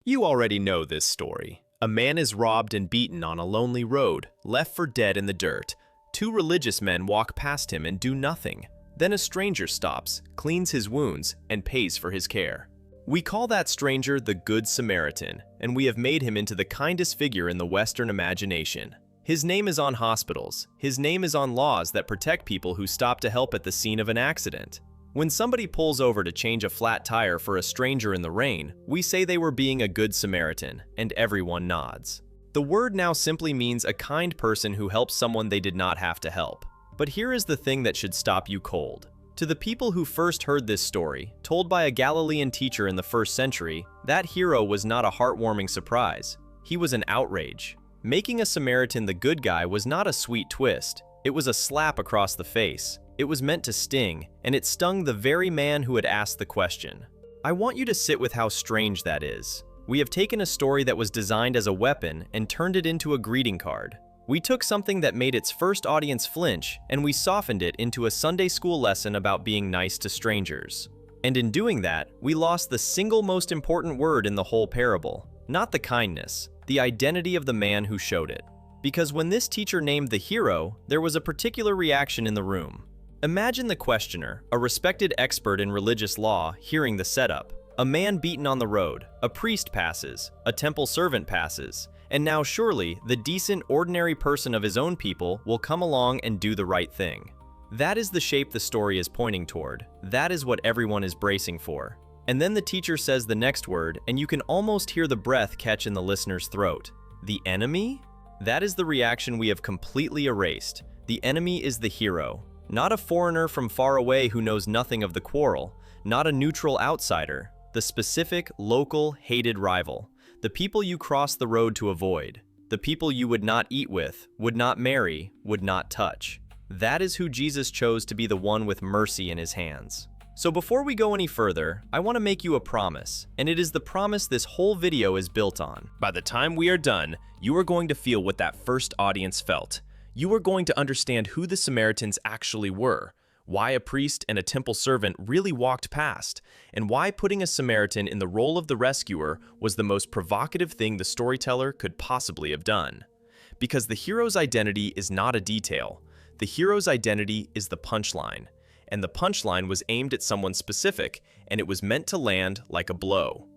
You already know this story. A man is robbed and beaten on a lonely road, left for dead in the dirt. Two religious men walk past him and do nothing. Then a stranger stops, cleans his wounds, and pays for his care. We call that stranger the Good Samaritan, and we have made him into the kindest figure in the Western imagination. His name is on hospitals. His name is on laws that protect people who stop to help at the scene of an accident. When somebody pulls over to change a flat tire for a stranger in the rain, we say they were being a good Samaritan, and everyone nods. The word now simply means a kind person who helps someone they did not have to help. But here is the thing that should stop you cold. To the people who first heard this story, told by a Galilean teacher in the 1st century, that hero was not a heartwarming surprise. He was an outrage. Making a Samaritan the good guy was not a sweet twist. It was a slap across the face. It was meant to sting, and it stung the very man who had asked the question. I want you to sit with how strange that is. We have taken a story that was designed as a weapon and turned it into a greeting card. We took something that made its first audience flinch, and we softened it into a Sunday school lesson about being nice to strangers. And in doing that, we lost the single most important word in the whole parable. Not the kindness, the identity of the man who showed it. Because when this teacher named the hero, there was a particular reaction in the room. Imagine the questioner, a respected expert in religious law, hearing the setup. A man beaten on the road, a priest passes, a temple servant passes, and now surely the decent, ordinary person of his own people will come along and do the right thing. That is the shape the story is pointing toward. That is what everyone is bracing for. And then the teacher says the next word, and you can almost hear the breath catch in the listener's throat. The enemy? That is the reaction we have completely erased. The enemy is the hero. Not a foreigner from far away who knows nothing of the quarrel, not a neutral outsider, the specific, local, hated rival, the people you cross the road to avoid, the people you would not eat with, would not marry, would not touch. That is who Jesus chose to be the one with mercy in his hands. So before we go any further, I want to make you a promise, and it is the promise this whole video is built on. By the time we are done, you are going to feel what that first audience felt. You are going to understand who the Samaritans actually were, why a priest and a temple servant really walked past, and why putting a Samaritan in the role of the rescuer was the most provocative thing the storyteller could possibly have done. Because the hero's identity is not a detail. The hero's identity is the punchline, and the punchline was aimed at someone specific, and it was meant to land like a blow.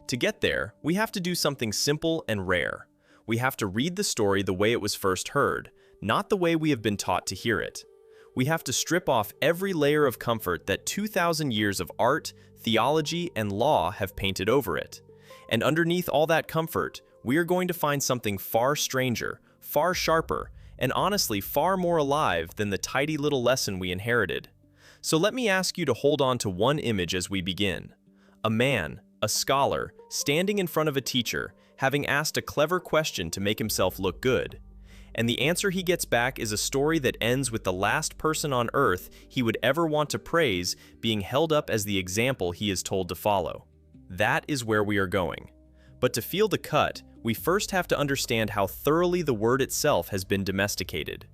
To get there, we have to do something simple and rare. We have to read the story the way it was first heard, not the way we have been taught to hear it. We have to strip off every layer of comfort that 2,000 years of art, theology, and law have painted over it. And underneath all that comfort, we are going to find something far stranger, far sharper, and honestly far more alive than the tidy little lesson we inherited. So let me ask you to hold on to one image as we begin. A man, a scholar, standing in front of a teacher, having asked a clever question to make himself look good. And the answer he gets back is a story that ends with the last person on earth he would ever want to praise being held up as the example he is told to follow. That is where we are going. But to feel the cut, we first have to understand how thoroughly the word itself has been domesticated.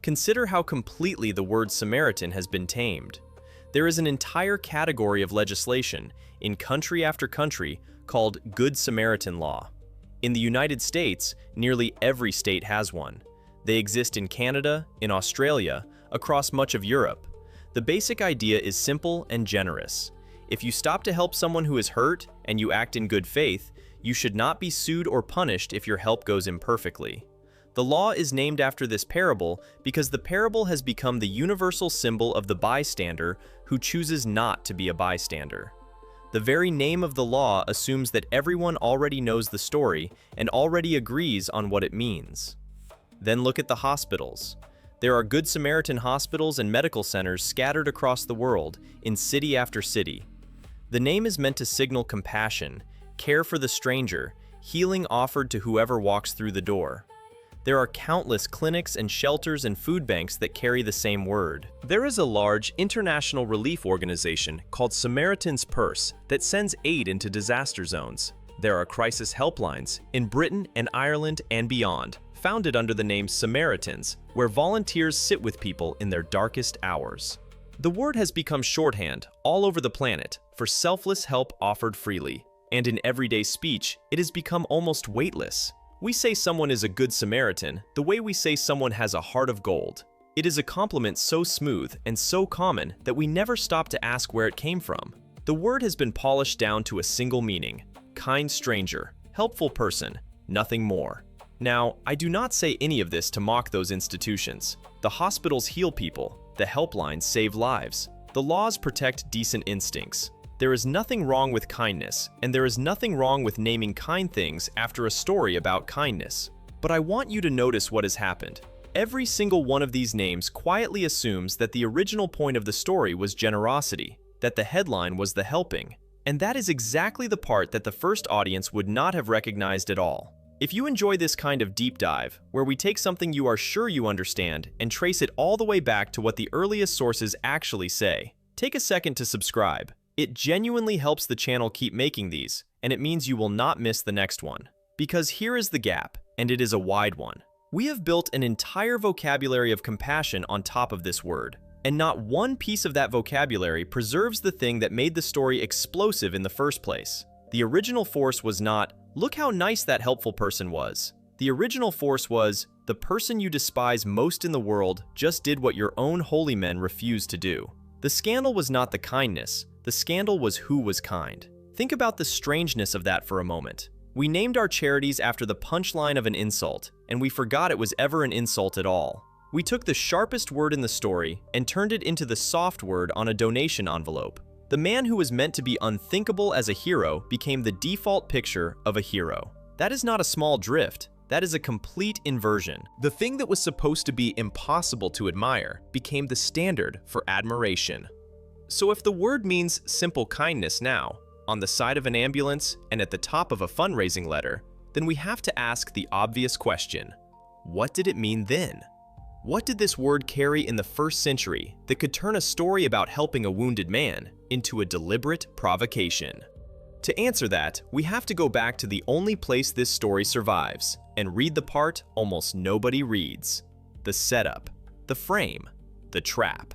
Consider how completely the word Samaritan has been tamed. There is an entire category of legislation, in country after country, called Good Samaritan law. In the United States, nearly every state has one. They exist in Canada, in Australia, across much of Europe. The basic idea is simple and generous. If you stop to help someone who is hurt and you act in good faith, you should not be sued or punished if your help goes imperfectly. The law is named after this parable because the parable has become the universal symbol of the bystander who chooses not to be a bystander. The very name of the law assumes that everyone already knows the story and already agrees on what it means. Then look at the hospitals. There are Good Samaritan hospitals and medical centers scattered across the world, in city after city. The name is meant to signal compassion, care for the stranger, healing offered to whoever walks through the door. There are countless clinics and shelters and food banks that carry the same word. There is a large international relief organization called Samaritan's Purse that sends aid into disaster zones. There are crisis helplines in Britain and Ireland and beyond, founded under the name Samaritans, where volunteers sit with people in their darkest hours. The word has become shorthand all over the planet for selfless help offered freely. and in everyday speech, it has become almost weightless. We say someone is a good Samaritan the way we say someone has a heart of gold. It is a compliment so smooth and so common that we never stop to ask where it came from. The word has been polished down to a single meaning: kind stranger, helpful person, nothing more. Now, I do not say any of this to mock those institutions. The hospitals heal people, the helplines save lives, the laws protect decent instincts. There is nothing wrong with kindness, and there is nothing wrong with naming kind things after a story about kindness. But I want you to notice what has happened. Every single one of these names quietly assumes that the original point of the story was generosity, that the headline was the helping, and that is exactly the part that the first audience would not have recognized at all. If you enjoy this kind of deep dive, where we take something you are sure you understand and trace it all the way back to what the earliest sources actually say, take a second to subscribe. It genuinely helps the channel keep making these, and it means you will not miss the next one. Because here is the gap, and it is a wide one. We have built an entire vocabulary of compassion on top of this word, and not one piece of that vocabulary preserves the thing that made the story explosive in the first place. The original force was not, "Look how nice that helpful person was." The original force was, "The person you despise most in the world just did what your own holy men refused to do." The scandal was not the kindness, the scandal was who was kind. Think about the strangeness of that for a moment. We named our charities after the punchline of an insult, and we forgot it was ever an insult at all. We took the sharpest word in the story and turned it into the soft word on a donation envelope. The man who was meant to be unthinkable as a hero became the default picture of a hero. That is not a small drift. That is a complete inversion. The thing that was supposed to be impossible to admire became the standard for admiration. So if the word means simple kindness now, on the side of an ambulance and at the top of a fundraising letter, then we have to ask the obvious question: what did it mean then? What did this word carry in the first century that could turn a story about helping a wounded man into a deliberate provocation? To answer that, we have to go back to the only place this story survives and read the part almost nobody reads: the setup, the frame, the trap.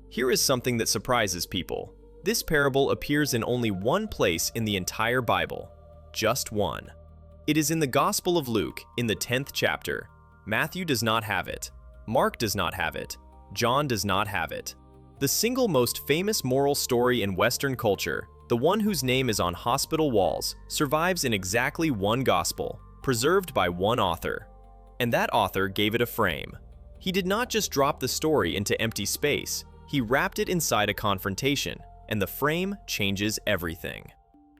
Here is something that surprises people. This parable appears in only one place in the entire Bible, just one. It is in the Gospel of Luke, in the 10th chapter. Matthew does not have it. Mark does not have it. John does not have it. The single most famous moral story in Western culture, the one whose name is on hospital walls, survives in exactly one gospel, preserved by one author. And that author gave it a frame. He did not just drop the story into empty space, he wrapped it inside a confrontation, and the frame changes everything.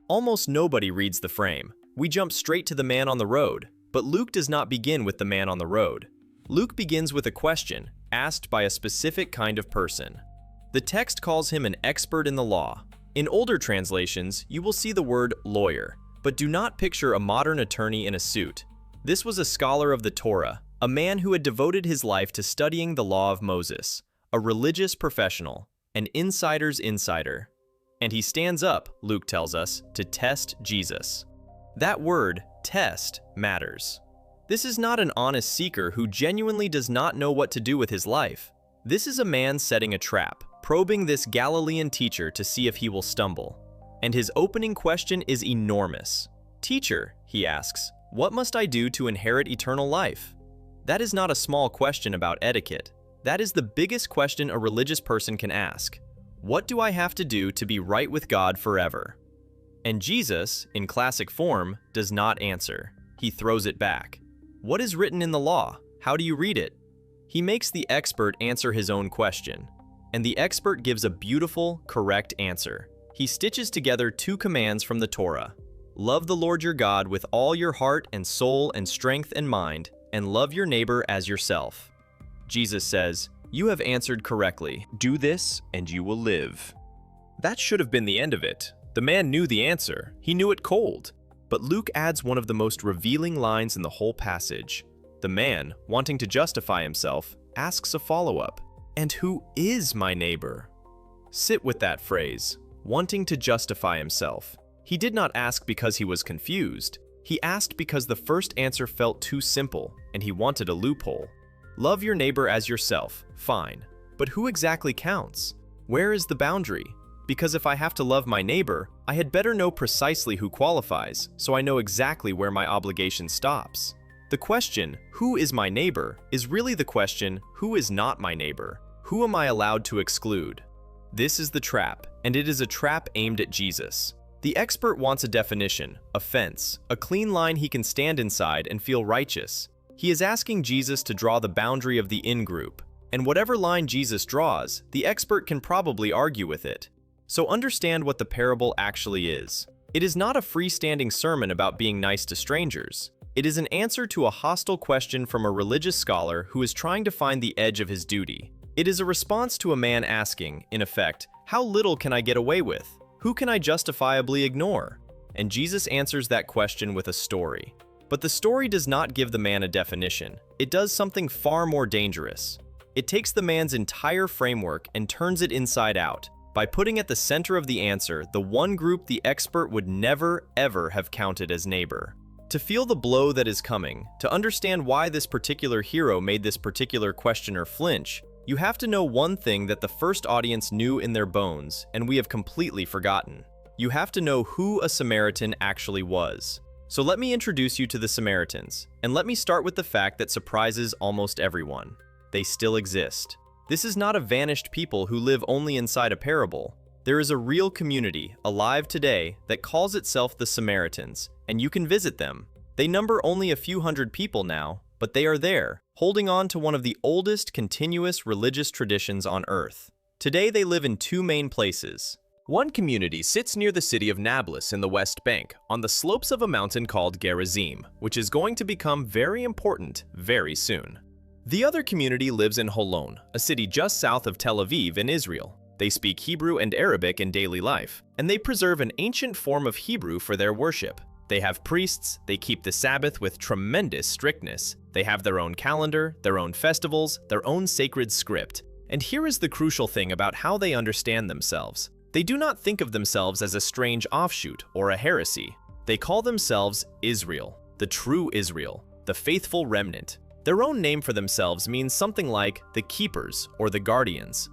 Almost nobody reads the frame. We jump straight to the man on the road, but Luke does not begin with the man on the road. Luke begins with a question asked by a specific kind of person. The text calls him an expert in the law. In older translations, you will see the word lawyer, but do not picture a modern attorney in a suit. This was a scholar of the Torah, a man who had devoted his life to studying the law of Moses, a religious professional, an insider's insider. And he stands up, Luke tells us, to test Jesus. That word, test, matters. This is not an honest seeker who genuinely does not know what to do with his life. This is a man setting a trap, probing this Galilean teacher to see if he will stumble. And his opening question is enormous. "Teacher," he asks, "what must I do to inherit eternal life?" That is not a small question about etiquette. That is the biggest question a religious person can ask. What do I have to do to be right with God forever? And Jesus, in classic form, does not answer. He throws it back. What is written in the law? How do you read it? He makes the expert answer his own question. And the expert gives a beautiful, correct answer. He stitches together two commands from the Torah. Love the Lord your God with all your heart and soul and strength and mind, and love your neighbor as yourself. Jesus says, "You have answered correctly. Do this and you will live." That should have been the end of it. The man knew the answer. He knew it cold. But Luke adds one of the most revealing lines in the whole passage. The man, wanting to justify himself, asks a follow-up. And who is my neighbor? Sit with that phrase, wanting to justify himself. He did not ask because he was confused. He asked because the first answer felt too simple, and he wanted a loophole. Love your neighbor as yourself, fine. But who exactly counts? Where is the boundary? Because if I have to love my neighbor, I had better know precisely who qualifies, so I know exactly where my obligation stops. The question, who is my neighbor, is really the question, who is not my neighbor? Who am I allowed to exclude? This is the trap, and it is a trap aimed at Jesus. The expert wants a definition, a fence, a clean line he can stand inside and feel righteous. He is asking Jesus to draw the boundary of the in-group, and whatever line Jesus draws, the expert can probably argue with it. So understand what the parable actually is. It is not a freestanding sermon about being nice to strangers. It is an answer to a hostile question from a religious scholar who is trying to find the edge of his duty. It is a response to a man asking, in effect, how little can I get away with? Who can I justifiably ignore? And Jesus answers that question with a story. But the story does not give the man a definition. It does something far more dangerous. It takes the man's entire framework and turns it inside out, by putting at the center of the answer the one group the expert would never, ever have counted as neighbor. To feel the blow that is coming, to understand why this particular hero made this particular questioner flinch, you have to know one thing that the first audience knew in their bones, and we have completely forgotten. You have to know who a Samaritan actually was. So let me introduce you to the Samaritans, and let me start with the fact that surprises almost everyone. They still exist. This is not a vanished people who live only inside a parable. There is a real community, alive today, that calls itself the Samaritans, and you can visit them. They number only a few hundred people now, but they are there, holding on to one of the oldest continuous religious traditions on earth. Today they live in two main places. One community sits near the city of Nablus in the West Bank, on the slopes of a mountain called Gerizim, which is going to become very important very soon. The other community lives in Holon, a city just south of Tel Aviv in Israel. They speak Hebrew and Arabic in daily life, and they preserve an ancient form of Hebrew for their worship. They have priests, they keep the Sabbath with tremendous strictness, they have their own calendar, their own festivals, their own sacred script. And here is the crucial thing about how they understand themselves. They do not think of themselves as a strange offshoot or a heresy. They call themselves Israel, the true Israel, the faithful remnant. Their own name for themselves means something like the keepers or the guardians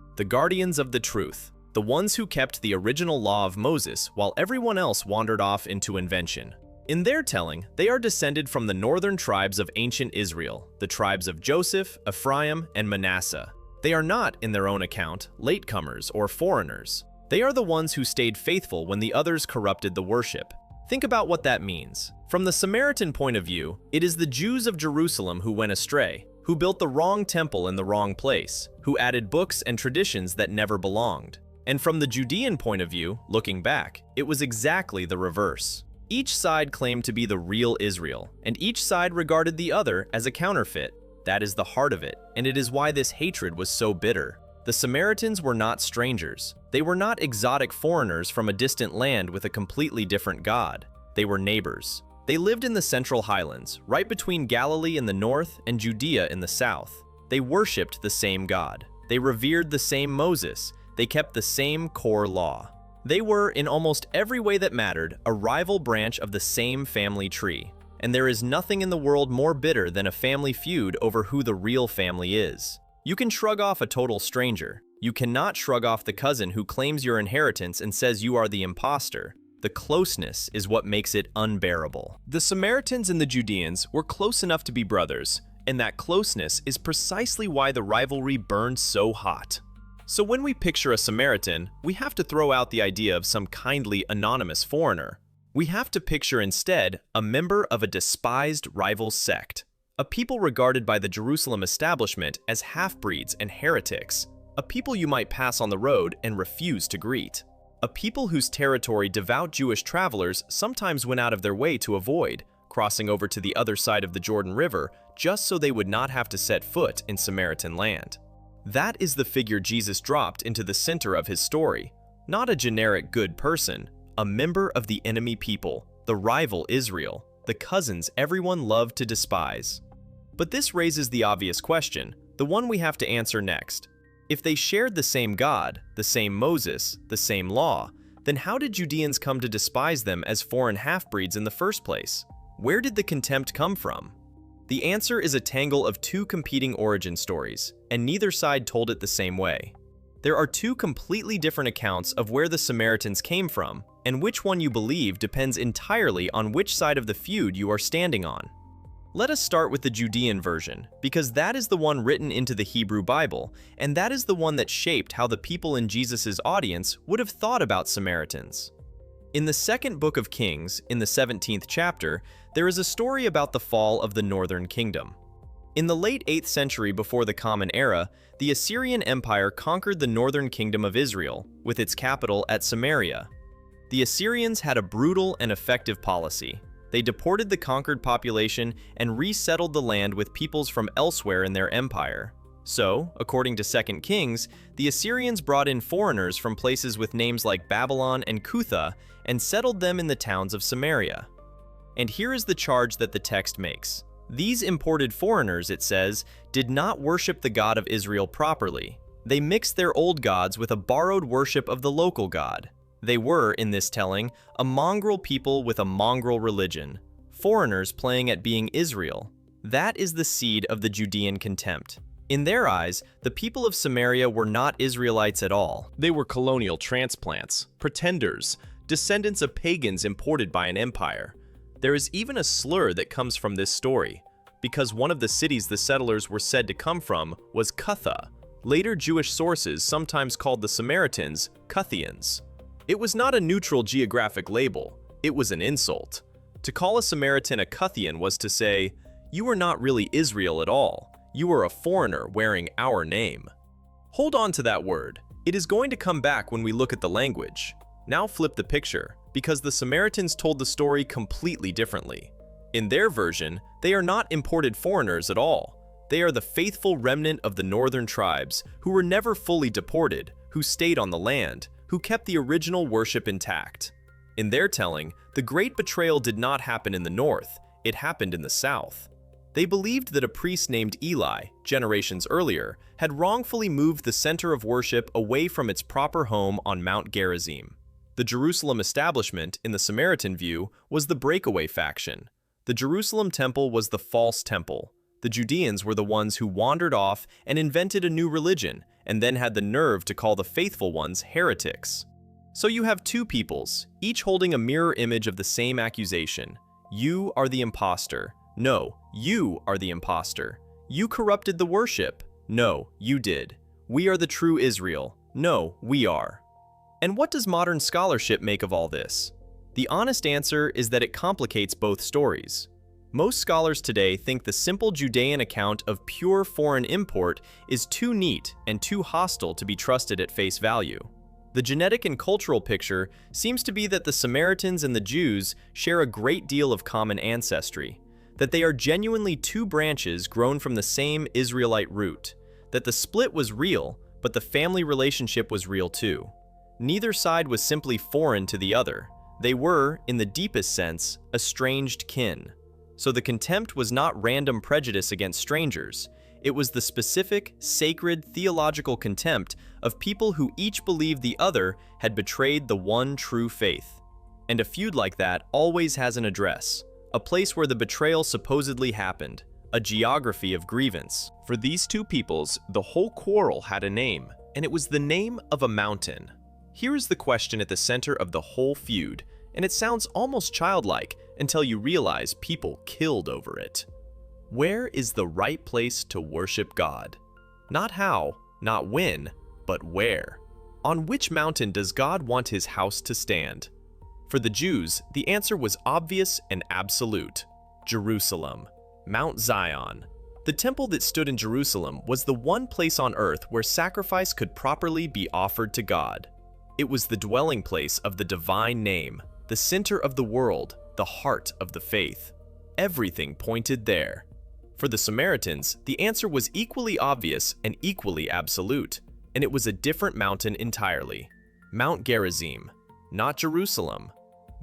of the truth, the ones who kept the original law of Moses while everyone else wandered off into invention. In their telling, they are descended from the northern tribes of ancient Israel, the tribes of Joseph, Ephraim, and Manasseh. They are not, in their own account, latecomers or foreigners. They are the ones who stayed faithful when the others corrupted the worship. Think about what that means. From the Samaritan point of view, it is the Jews of Jerusalem who went astray, who built the wrong temple in the wrong place, who added books and traditions that never belonged. And from the Judean point of view, looking back, it was exactly the reverse. Each side claimed to be the real Israel, and each side regarded the other as a counterfeit. That is the heart of it, and it is why this hatred was so bitter. The Samaritans were not strangers. They were not exotic foreigners from a distant land with a completely different God. They were neighbors. They lived in the Central Highlands, right between Galilee in the north and Judea in the south. They worshipped the same God. They revered the same Moses. They kept the same core law. They were, in almost every way that mattered, a rival branch of the same family tree. And there is nothing in the world more bitter than a family feud over who the real family is. You can shrug off a total stranger. You cannot shrug off the cousin who claims your inheritance and says you are the imposter. The closeness is what makes it unbearable. The Samaritans and the Judeans were close enough to be brothers, and that closeness is precisely why the rivalry burned so hot. So when we picture a Samaritan, we have to throw out the idea of some kindly, anonymous foreigner. We have to picture instead a member of a despised rival sect, a people regarded by the Jerusalem establishment as half-breeds and heretics, a people you might pass on the road and refuse to greet, a people whose territory devout Jewish travelers sometimes went out of their way to avoid, crossing over to the other side of the Jordan River just so they would not have to set foot in Samaritan land. That is the figure Jesus dropped into the center of his story. Not a generic good person, a member of the enemy people, the rival Israel, the cousins everyone loved to despise. But this raises the obvious question, the one we have to answer next. If they shared the same God, the same Moses, the same law, then how did Judeans come to despise them as foreign half-breeds in the first place? Where did the contempt come from? The answer is a tangle of two competing origin stories, and neither side told it the same way. There are two completely different accounts of where the Samaritans came from, and which one you believe depends entirely on which side of the feud you are standing on. Let us start with the Judean version, because that is the one written into the Hebrew Bible, and that is the one that shaped how the people in Jesus' audience would have thought about Samaritans. In the second book of Kings, in the 17th chapter, there is a story about the fall of the northern kingdom. In the late 8th century before the Common Era, the Assyrian Empire conquered the northern kingdom of Israel, with its capital at Samaria. The Assyrians had a brutal and effective policy. They deported the conquered population and resettled the land with peoples from elsewhere in their empire. So, according to 2 Kings, the Assyrians brought in foreigners from places with names like Babylon and Cutha and settled them in the towns of Samaria. And here is the charge that the text makes. These imported foreigners, it says, did not worship the God of Israel properly. They mixed their old gods with a borrowed worship of the local God. They were, in this telling, a mongrel people with a mongrel religion, foreigners playing at being Israel. That is the seed of the Judean contempt. In their eyes, the people of Samaria were not Israelites at all. They were colonial transplants, pretenders, descendants of pagans imported by an empire. There is even a slur that comes from this story, because one of the cities the settlers were said to come from was Cutha. Later Jewish sources sometimes called the Samaritans Cuthians. It was not a neutral geographic label, it was an insult. To call a Samaritan a Cuthian was to say, "You are not really Israel at all. You are a foreigner wearing our name." Hold on to that word. It is going to come back when we look at the language. Now flip the picture, because the Samaritans told the story completely differently. In their version, they are not imported foreigners at all. They are the faithful remnant of the northern tribes who were never fully deported, who stayed on the land, who kept the original worship intact. In their telling, the great betrayal did not happen in the north, it happened in the south. They believed that a priest named Eli, generations earlier, had wrongfully moved the center of worship away from its proper home on Mount Gerizim. The Jerusalem establishment, in the Samaritan view, was the breakaway faction. The Jerusalem temple was the false temple. The Judeans were the ones who wandered off and invented a new religion, and then had the nerve to call the faithful ones heretics. So you have two peoples, each holding a mirror image of the same accusation. You are the imposter. No, you are the imposter. You corrupted the worship. No, you did. We are the true Israel. No, we are. And what does modern scholarship make of all this? The honest answer is that it complicates both stories. Most scholars today think the simple Judean account of pure foreign import is too neat and too hostile to be trusted at face value. The genetic and cultural picture seems to be that the Samaritans and the Jews share a great deal of common ancestry, that they are genuinely two branches grown from the same Israelite root, that the split was real, but the family relationship was real too. Neither side was simply foreign to the other. They were, in the deepest sense, estranged kin. So the contempt was not random prejudice against strangers. It was the specific, sacred, theological contempt of people who each believed the other had betrayed the one true faith. And a feud like that always has an address, a place where the betrayal supposedly happened, a geography of grievance. For these two peoples, the whole quarrel had a name, and it was the name of a mountain. Here is the question at the center of the whole feud, and it sounds almost childlike until you realize people killed over it. Where is the right place to worship God? Not how, not when, but where. On which mountain does God want his house to stand? For the Jews, the answer was obvious and absolute. Jerusalem, Mount Zion. The temple that stood in Jerusalem was the one place on earth where sacrifice could properly be offered to God. It was the dwelling place of the divine name, the center of the world, the heart of the faith. Everything pointed there. For the Samaritans, the answer was equally obvious and equally absolute, and it was a different mountain entirely. Mount Gerizim, not Jerusalem.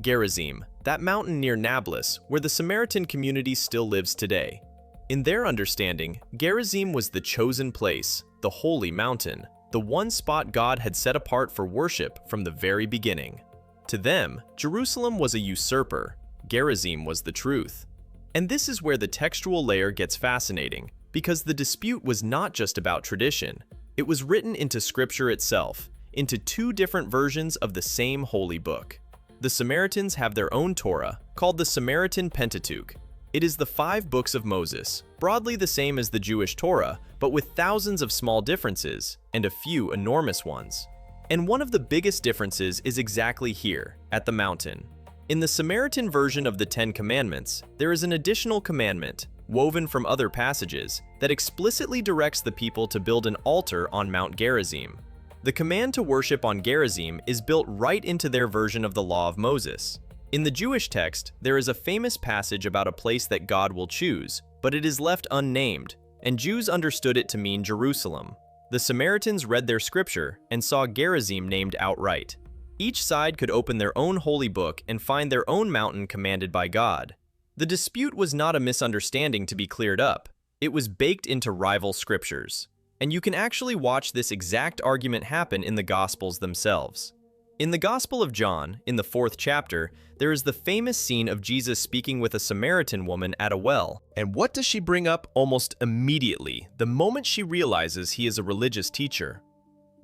Gerizim, that mountain near Nablus, where the Samaritan community still lives today. In their understanding, Gerizim was the chosen place, the holy mountain, the one spot God had set apart for worship from the very beginning. To them, Jerusalem was a usurper. Gerizim was the truth. And this is where the textual layer gets fascinating, because the dispute was not just about tradition. It was written into Scripture itself, into two different versions of the same holy book. The Samaritans have their own Torah, called the Samaritan Pentateuch. It is the 5 books of Moses, broadly the same as the Jewish Torah, but with thousands of small differences and a few enormous ones. And one of the biggest differences is exactly here, at the mountain. In the Samaritan version of the 10 Commandments, there is an additional commandment, woven from other passages, that explicitly directs the people to build an altar on Mount Gerizim. The command to worship on Gerizim is built right into their version of the Law of Moses. In the Jewish text, there is a famous passage about a place that God will choose, but it is left unnamed, and Jews understood it to mean Jerusalem. The Samaritans read their scripture and saw Gerizim named outright. Each side could open their own holy book and find their own mountain commanded by God. The dispute was not a misunderstanding to be cleared up. It was baked into rival scriptures. And you can actually watch this exact argument happen in the Gospels themselves. In the Gospel of John, in the 4th chapter, there is the famous scene of Jesus speaking with a Samaritan woman at a well. And what does she bring up almost immediately, the moment she realizes he is a religious teacher?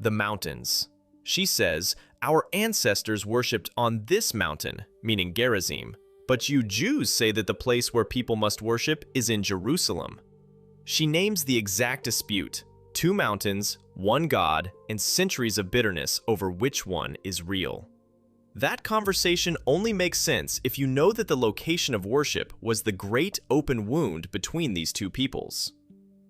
The mountains. She says, "Our ancestors worshipped on this mountain," meaning Gerizim, "but you Jews say that the place where people must worship is in Jerusalem." She names the exact dispute: 2 mountains, 1 God, and centuries of bitterness over which one is real. That conversation only makes sense if you know that the location of worship was the great open wound between these two peoples.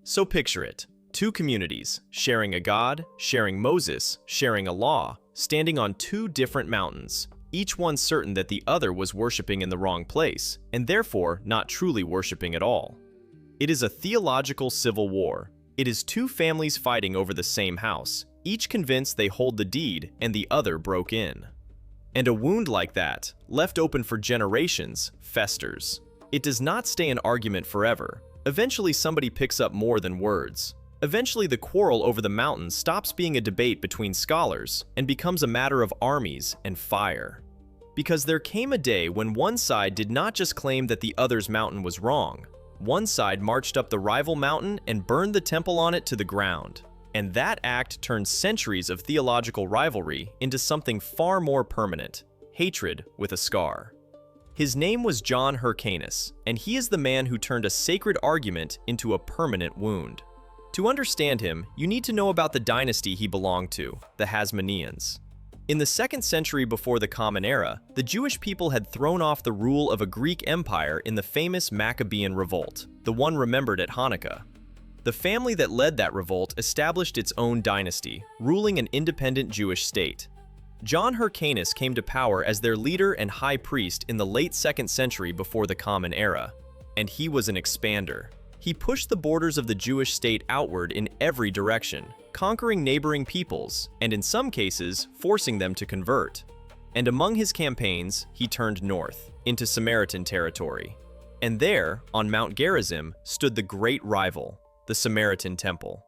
So picture it: 2 communities, sharing a God, sharing Moses, sharing a law, standing on 2 different mountains, each one certain that the other was worshiping in the wrong place, and therefore not truly worshiping at all. It is a theological civil war. It is 2 families fighting over the same house, each convinced they hold the deed and the other broke in. And a wound like that, left open for generations, festers. It does not stay an argument forever. Eventually somebody picks up more than words. Eventually the quarrel over the mountain stops being a debate between scholars and becomes a matter of armies and fire. Because there came a day when one side did not just claim that the other's mountain was wrong. One side marched up the rival mountain and burned the temple on it to the ground. And that act turned centuries of theological rivalry into something far more permanent: hatred with a scar. His name was John Hyrcanus, and he is the man who turned a sacred argument into a permanent wound. To understand him, you need to know about the dynasty he belonged to, the Hasmoneans. In the 2nd century before the Common Era, the Jewish people had thrown off the rule of a Greek empire in the famous Maccabean revolt, the one remembered at Hanukkah. The family that led that revolt established its own dynasty, ruling an independent Jewish state. John Hyrcanus came to power as their leader and high priest in the late 2nd century before the Common Era, and he was an expander. He pushed the borders of the Jewish state outward in every direction, conquering neighboring peoples, and in some cases, forcing them to convert. And among his campaigns, he turned north, into Samaritan territory. And there, on Mount Gerizim, stood the great rival, the Samaritan temple.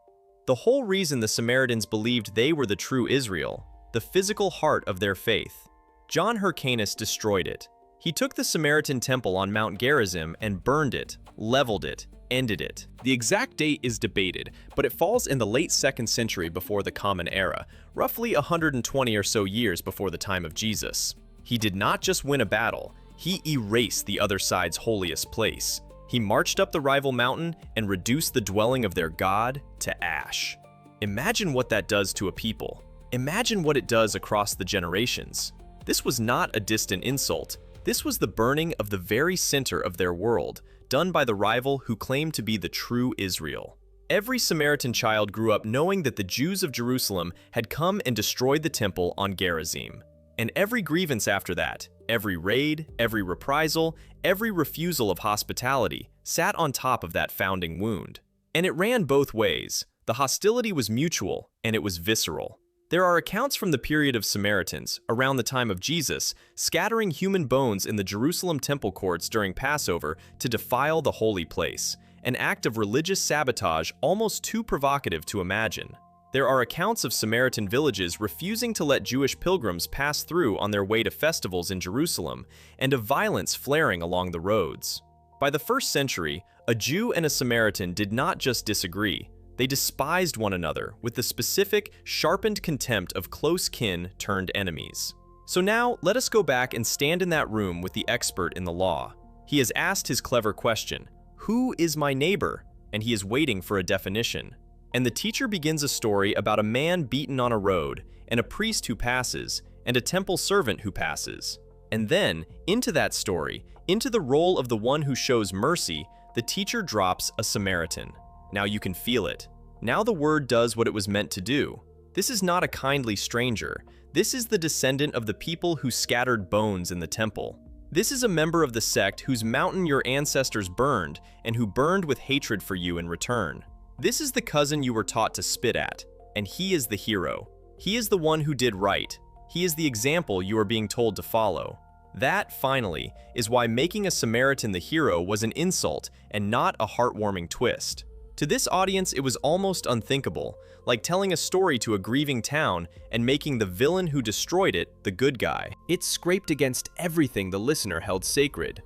The whole reason the Samaritans believed they were the true Israel, the physical heart of their faith. John Hyrcanus destroyed it. He took the Samaritan temple on Mount Gerizim and burned it, leveled it, ended it. The exact date is debated, but it falls in the late 2nd century before the Common Era, roughly 120 or so years before the time of Jesus. He did not just win a battle, he erased the other side's holiest place. He marched up the rival mountain and reduced the dwelling of their God to ash. Imagine what that does to a people. Imagine what it does across the generations. This was not a distant insult. This was the burning of the very center of their world, done by the rival who claimed to be the true Israel. Every Samaritan child grew up knowing that the Jews of Jerusalem had come and destroyed the temple on Gerizim. And every grievance after that, every raid, every reprisal, every refusal of hospitality, sat on top of that founding wound. And it ran both ways. The hostility was mutual, and it was visceral. There are accounts from the period of Samaritans, around the time of Jesus, scattering human bones in the Jerusalem temple courts during Passover to defile the holy place, an act of religious sabotage almost too provocative to imagine. There are accounts of Samaritan villages refusing to let Jewish pilgrims pass through on their way to festivals in Jerusalem, and of violence flaring along the roads. By the 1st century, a Jew and a Samaritan did not just disagree, They despised one another with the specific, sharpened contempt of close kin turned enemies. So now, let us go back and stand in that room with the expert in the law. He has asked his clever question, "Who is my neighbor?" And he is waiting for a definition. And the teacher begins a story about a man beaten on a road, and a priest who passes, and a temple servant who passes. And then, into that story, into the role of the one who shows mercy, the teacher drops a Samaritan. Now you can feel it. Now the word does what it was meant to do. This is not a kindly stranger. This is the descendant of the people who scattered bones in the temple. This is a member of the sect whose mountain your ancestors burned, and who burned with hatred for you in return. This is the cousin you were taught to spit at, and he is the hero. He is the one who did right. He is the example you are being told to follow. That, finally, is why making a Samaritan the hero was an insult and not a heartwarming twist. To this audience, it was almost unthinkable, like telling a story to a grieving town and making the villain who destroyed it the good guy. It scraped against everything the listener held sacred.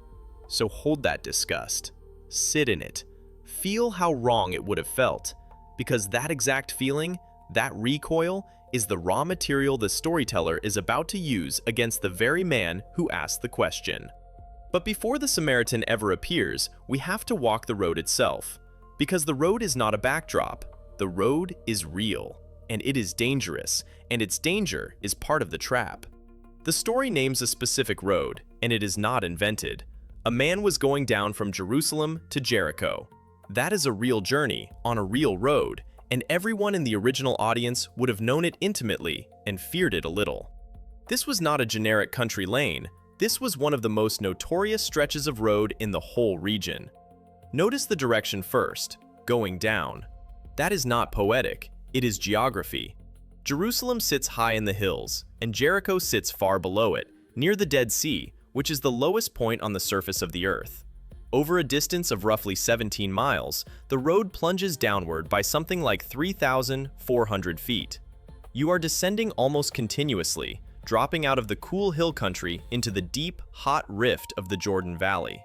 So hold that disgust. Sit in it. Feel how wrong it would have felt, because that exact feeling, that recoil, is the raw material the storyteller is about to use against the very man who asked the question. But before the Samaritan ever appears, we have to walk the road itself. Because the road is not a backdrop. The road is real, and it is dangerous, and its danger is part of the trap. The story names a specific road, and it is not invented. A man was going down from Jerusalem to Jericho. That is a real journey on a real road, and everyone in the original audience would have known it intimately and feared it a little. This was not a generic country lane. This was one of the most notorious stretches of road in the whole region. Notice the direction first, going down. That is not poetic, it is geography. Jerusalem sits high in the hills, and Jericho sits far below it, near the Dead Sea, which is the lowest point on the surface of the earth. Over a distance of roughly 17 miles, the road plunges downward by something like 3,400 feet. You are descending almost continuously, dropping out of the cool hill country into the deep, hot rift of the Jordan Valley.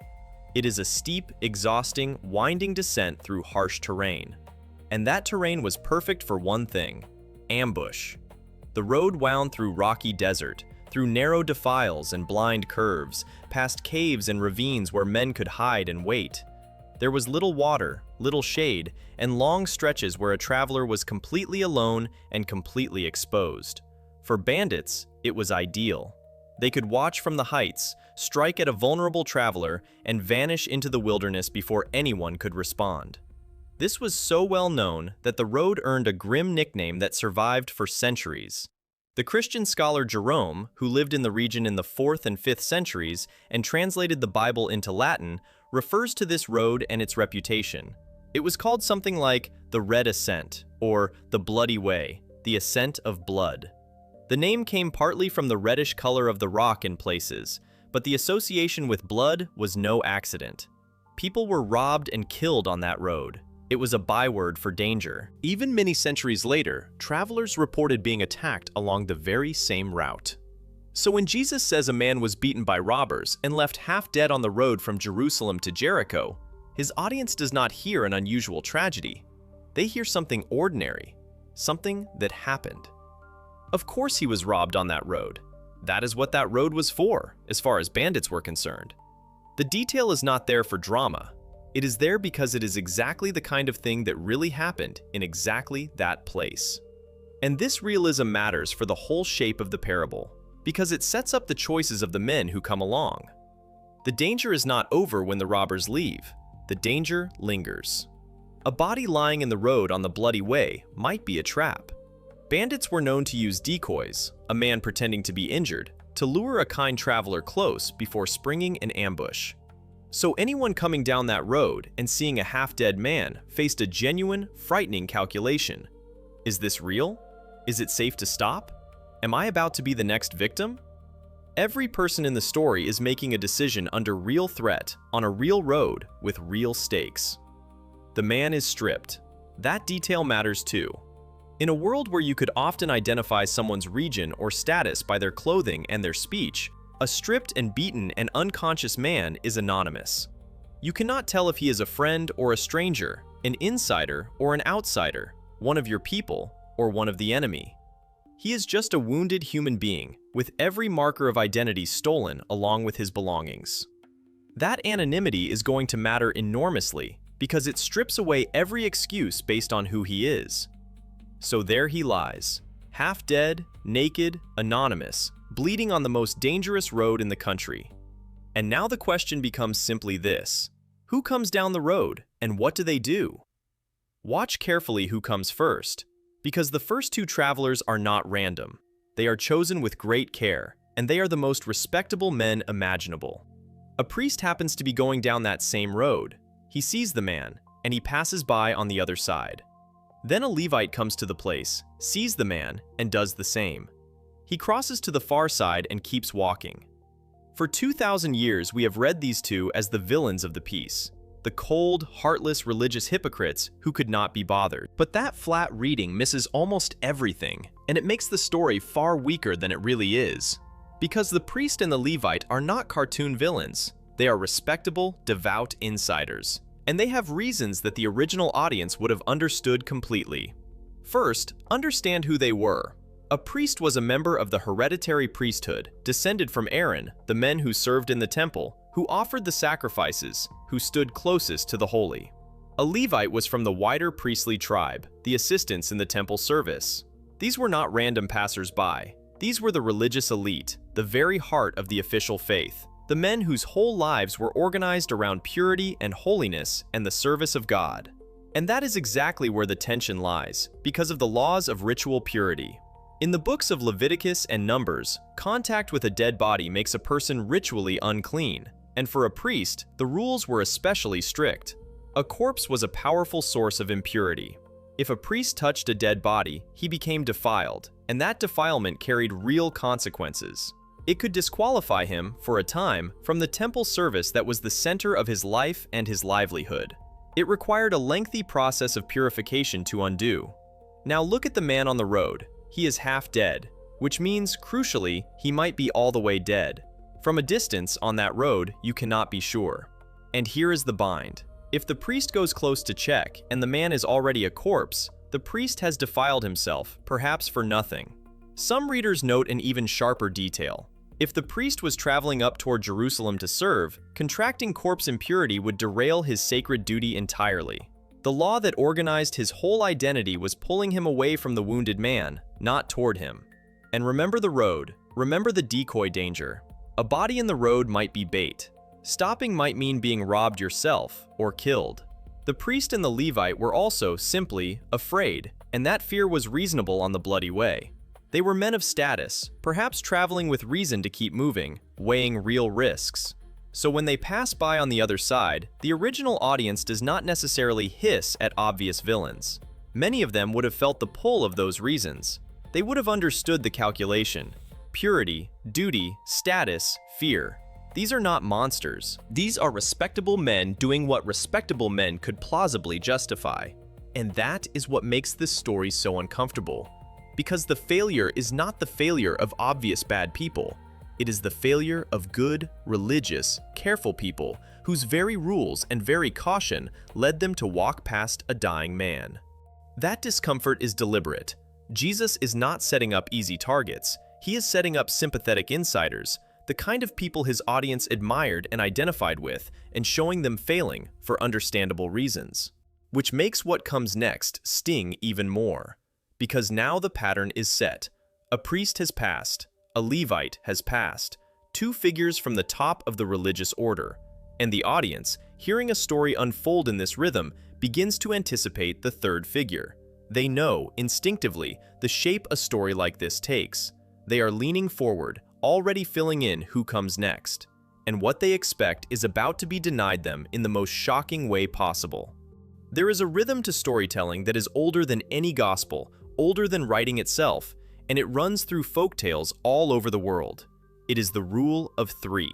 It is a steep, exhausting, winding descent through harsh terrain. And that terrain was perfect for one thing: ambush. The road wound through rocky desert, through narrow defiles and blind curves, past caves and ravines where men could hide and wait. There was little water, little shade, and long stretches where a traveler was completely alone and completely exposed. For bandits, it was ideal. They could watch from the heights, strike at a vulnerable traveler, and vanish into the wilderness before anyone could respond. This was so well known that the road earned a grim nickname that survived for centuries. The Christian scholar Jerome, who lived in the region in the 4th and 5th centuries and translated the Bible into Latin, refers to this road and its reputation. It was called something like the Red Ascent, or the Bloody Way, the Ascent of Blood. The name came partly from the reddish color of the rock in places, but the association with blood was no accident. People were robbed and killed on that road. It was a byword for danger. Even many centuries later, travelers reported being attacked along the very same route. So when Jesus says a man was beaten by robbers and left half dead on the road from Jerusalem to Jericho, his audience does not hear an unusual tragedy. They hear something ordinary, something that happened. Of course he was robbed on that road. That is what that road was for, as far as bandits were concerned. The detail is not there for drama. It is there because it is exactly the kind of thing that really happened in exactly that place. And this realism matters for the whole shape of the parable, because it sets up the choices of the men who come along. The danger is not over when the robbers leave. The danger lingers. A body lying in the road on the bloody way might be a trap. Bandits were known to use decoys, a man pretending to be injured, to lure a kind traveler close before springing an ambush. So anyone coming down that road and seeing a half-dead man faced a genuine, frightening calculation. Is this real? Is it safe to stop? Am I about to be the next victim? Every person in the story is making a decision under real threat on a real road with real stakes. The man is stripped. That detail matters too. In a world where you could often identify someone's region or status by their clothing and their speech, a stripped and beaten and unconscious man is anonymous. You cannot tell if he is a friend or a stranger, an insider or an outsider, one of your people or one of the enemy. He is just a wounded human being with every marker of identity stolen along with his belongings. That anonymity is going to matter enormously because it strips away every excuse based on who he is. So there he lies, half dead, naked, anonymous, bleeding on the most dangerous road in the country. And now the question becomes simply this: who comes down the road and what do they do? Watch carefully who comes first, because the first two travelers are not random. They are chosen with great care, and they are the most respectable men imaginable. A priest happens to be going down that same road. He sees the man, and he passes by on the other side. Then a Levite comes to the place, sees the man, and does the same. He crosses to the far side and keeps walking. For 2,000 years, we have read these two as the villains of the piece, the cold, heartless religious hypocrites who could not be bothered. But that flat reading misses almost everything, and it makes the story far weaker than it really is. Because the priest and the Levite are not cartoon villains. They are respectable, devout insiders. And they have reasons that the original audience would have understood completely. First, understand who they were. A priest was a member of the hereditary priesthood, descended from Aaron, the men who served in the temple, who offered the sacrifices, who stood closest to the holy. A Levite was from the wider priestly tribe, the assistants in the temple service. These were not random passers-by. These were the religious elite, the very heart of the official faith, the men whose whole lives were organized around purity and holiness and the service of God. And that is exactly where the tension lies, because of the laws of ritual purity. In the books of Leviticus and Numbers, contact with a dead body makes a person ritually unclean, and for a priest, the rules were especially strict. A corpse was a powerful source of impurity. If a priest touched a dead body, he became defiled, and that defilement carried real consequences. It could disqualify him, for a time, from the temple service that was the center of his life and his livelihood. It required a lengthy process of purification to undo. Now look at the man on the road. He is half dead, which means, crucially, he might be all the way dead. From a distance on that road, you cannot be sure. And here is the bind. If the priest goes close to check and the man is already a corpse, the priest has defiled himself, perhaps for nothing. Some readers note an even sharper detail. If the priest was traveling up toward Jerusalem to serve, contracting corpse impurity would derail his sacred duty entirely. The law that organized his whole identity was pulling him away from the wounded man, not toward him. And remember the road, remember the decoy danger. A body in the road might be bait. Stopping might mean being robbed yourself or killed. The priest and the Levite were also simply afraid, and that fear was reasonable on the bloody way. They were men of status, perhaps traveling with reason to keep moving, weighing real risks. So when they pass by on the other side, the original audience does not necessarily hiss at obvious villains. Many of them would have felt the pull of those reasons. They would have understood the calculation. Purity, duty, status, fear. These are not monsters. These are respectable men doing what respectable men could plausibly justify. And that is what makes this story so uncomfortable. Because the failure is not the failure of obvious bad people. It is the failure of good, religious, careful people whose very rules and very caution led them to walk past a dying man. That discomfort is deliberate. Jesus is not setting up easy targets. He is setting up sympathetic insiders, the kind of people his audience admired and identified with, and showing them failing for understandable reasons. Which makes what comes next sting even more. Because now the pattern is set. A priest has passed. A Levite has passed. Two figures from the top of the religious order. And the audience, hearing a story unfold in this rhythm, begins to anticipate the third figure. They know, instinctively, the shape a story like this takes. They are leaning forward, already filling in who comes next. And what they expect is about to be denied them in the most shocking way possible. There is a rhythm to storytelling that is older than any gospel, older than writing itself, and it runs through folktales all over the world. It is the rule of three.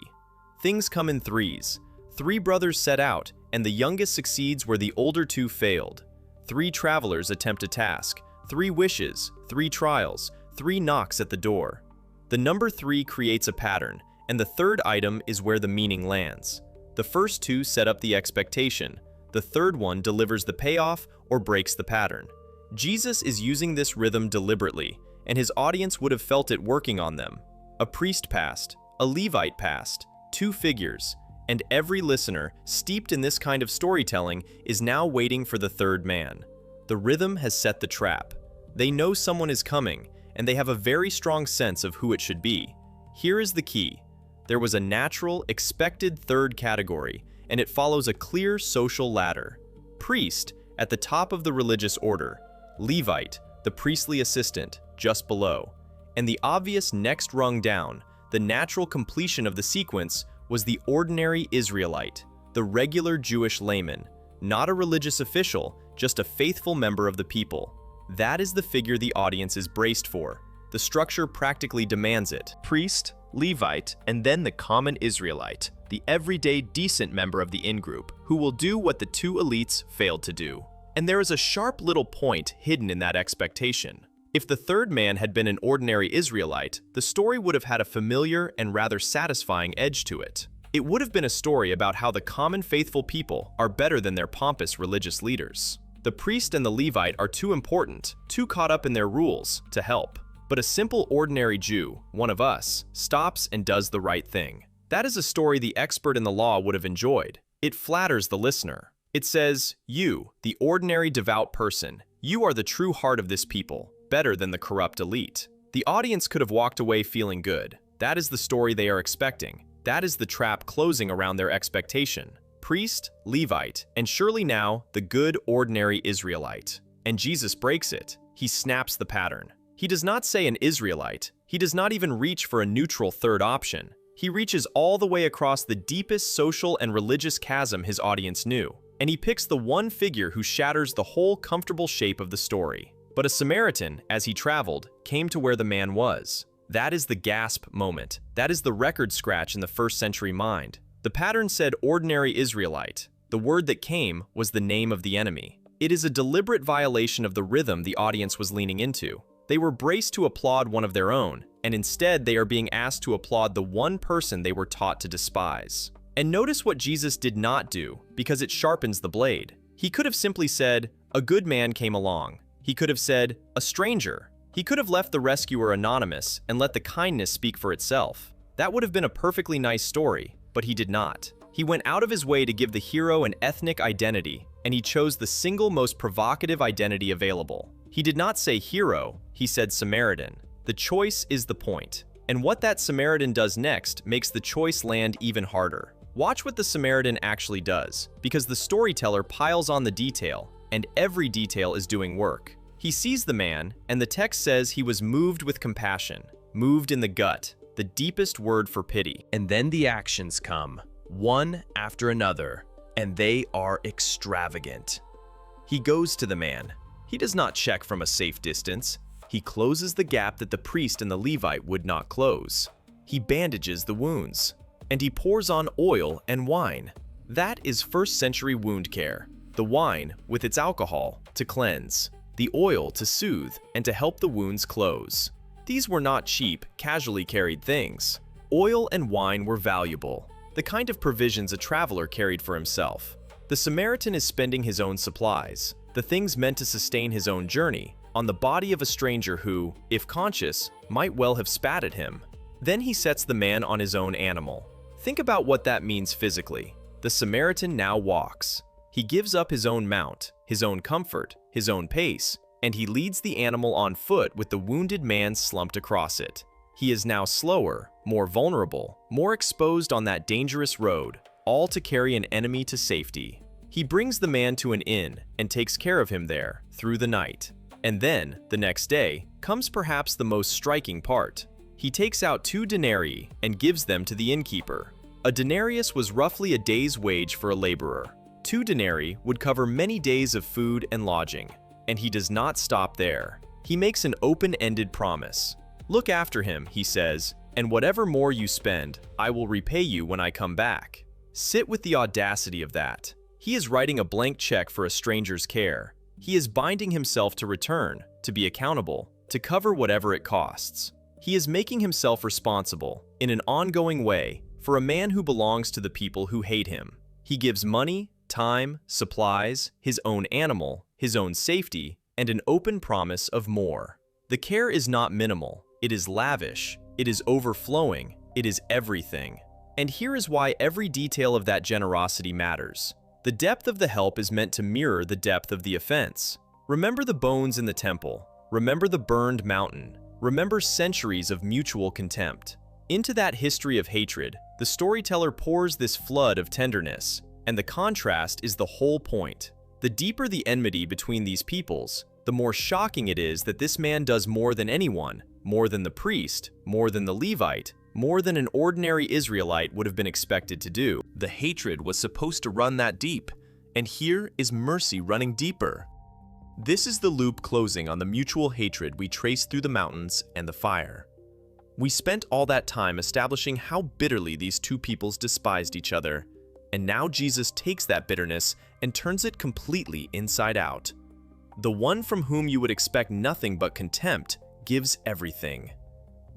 Things come in threes. Three brothers set out, and the youngest succeeds where the older two failed. Three travelers attempt a task. 3 wishes, 3 trials, 3 knocks at the door. The number 3 creates a pattern, and the third item is where the meaning lands. The first 2 set up the expectation. The third one delivers the payoff or breaks the pattern. Jesus is using this rhythm deliberately, and his audience would have felt it working on them. A priest passed, a Levite passed, two figures, and every listener, steeped in this kind of storytelling, is now waiting for the third man. The rhythm has set the trap. They know someone is coming, and they have a very strong sense of who it should be. Here is the key. There was a natural, expected third category, and it follows a clear social ladder. Priest, at the top of the religious order. Levite, the priestly assistant, just below. And the obvious next rung down, the natural completion of the sequence, was the ordinary Israelite, the regular Jewish layman, not a religious official, just a faithful member of the people. That is the figure the audience is braced for. The structure practically demands it. Priest, Levite, and then the common Israelite, the everyday decent member of the in-group, who will do what the two elites failed to do. And there is a sharp little point hidden in that expectation. If the third man had been an ordinary Israelite, the story would have had a familiar and rather satisfying edge to it. It would have been a story about how the common faithful people are better than their pompous religious leaders. The priest and the Levite are too important, too caught up in their rules, to help. But a simple ordinary Jew, one of us, stops and does the right thing. That is a story the expert in the law would have enjoyed. It flatters the listener. It says, you, the ordinary devout person, you are the true heart of this people, better than the corrupt elite. The audience could have walked away feeling good. That is the story they are expecting. That is the trap closing around their expectation. Priest, Levite, and surely now the good ordinary Israelite. And Jesus breaks it. He snaps the pattern. He does not say an Israelite. He does not even reach for a neutral third option. He reaches all the way across the deepest social and religious chasm his audience knew. And he picks the one figure who shatters the whole comfortable shape of the story. But a Samaritan, as he traveled, came to where the man was. That is the gasp moment. That is the record scratch in the first century mind. The pattern said ordinary Israelite. The word that came was the name of the enemy. It is a deliberate violation of the rhythm the audience was leaning into. They were braced to applaud one of their own, and instead they are being asked to applaud the one person they were taught to despise. And notice what Jesus did not do, because it sharpens the blade. He could have simply said, a good man came along. He could have said, a stranger. He could have left the rescuer anonymous and let the kindness speak for itself. That would have been a perfectly nice story. But he did not. He went out of his way to give the hero an ethnic identity, and he chose the single most provocative identity available. He did not say hero, he said Samaritan. The choice is the point. And what that Samaritan does next makes the choice land even harder. Watch what the Samaritan actually does, because the storyteller piles on the detail, and every detail is doing work. He sees the man, and the text says he was moved with compassion, moved in the gut, the deepest word for pity. And then the actions come, one after another, and they are extravagant. He goes to the man. He does not check from a safe distance. He closes the gap that the priest and the Levite would not close. He bandages the wounds, and he pours on oil and wine. That is first century wound care. The wine, with its alcohol, to cleanse. The oil to soothe and to help the wounds close. These were not cheap, casually carried things. Oil and wine were valuable, the kind of provisions a traveler carried for himself. The Samaritan is spending his own supplies, the things meant to sustain his own journey, on the body of a stranger who, if conscious, might well have spat at him. Then he sets the man on his own animal. Think about what that means physically. The Samaritan now walks. He gives up his own mount, his own comfort, his own pace, and he leads the animal on foot with the wounded man slumped across it. He is now slower, more vulnerable, more exposed on that dangerous road, all to carry an enemy to safety. He brings the man to an inn and takes care of him there, through the night. And then, the next day, comes perhaps the most striking part. He takes out 2 denarii and gives them to the innkeeper. A denarius was roughly a day's wage for a laborer. 2 denarii would cover many days of food and lodging. And he does not stop there. He makes an open-ended promise. Look after him, he says, and whatever more you spend, I will repay you when I come back. Sit with the audacity of that. He is writing a blank check for a stranger's care. He is binding himself to return, to be accountable, to cover whatever it costs. He is making himself responsible, in an ongoing way, for a man who belongs to the people who hate him. He gives money, time, supplies, his own animal, his own safety, and an open promise of more. The care is not minimal, it is lavish, it is overflowing, it is everything. And here is why every detail of that generosity matters. The depth of the help is meant to mirror the depth of the offense. Remember the bones in the temple. Remember the burned mountain. Remember centuries of mutual contempt. Into that history of hatred, the storyteller pours this flood of tenderness, and the contrast is the whole point. The deeper the enmity between these peoples, the more shocking it is that this man does more than anyone, more than the priest, more than the Levite, more than an ordinary Israelite would have been expected to do. The hatred was supposed to run that deep, and here is mercy running deeper. This is the loop closing on the mutual hatred we trace through the mountains and the fire. We spent all that time establishing how bitterly these two peoples despised each other, and now Jesus takes that bitterness and turns it completely inside out. The one from whom you would expect nothing but contempt gives everything.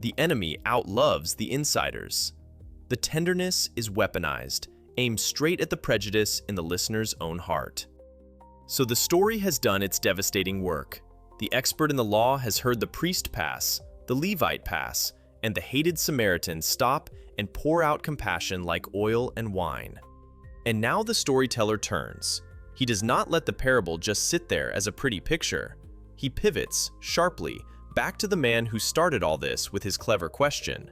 The enemy outloves the insiders. The tenderness is weaponized, aimed straight at the prejudice in the listener's own heart. So the story has done its devastating work. The expert in the law has heard the priest pass, the Levite pass, and the hated Samaritan stop and pour out compassion like oil and wine. And now the storyteller turns. He does not let the parable just sit there as a pretty picture. He pivots, sharply, back to the man who started all this with his clever question.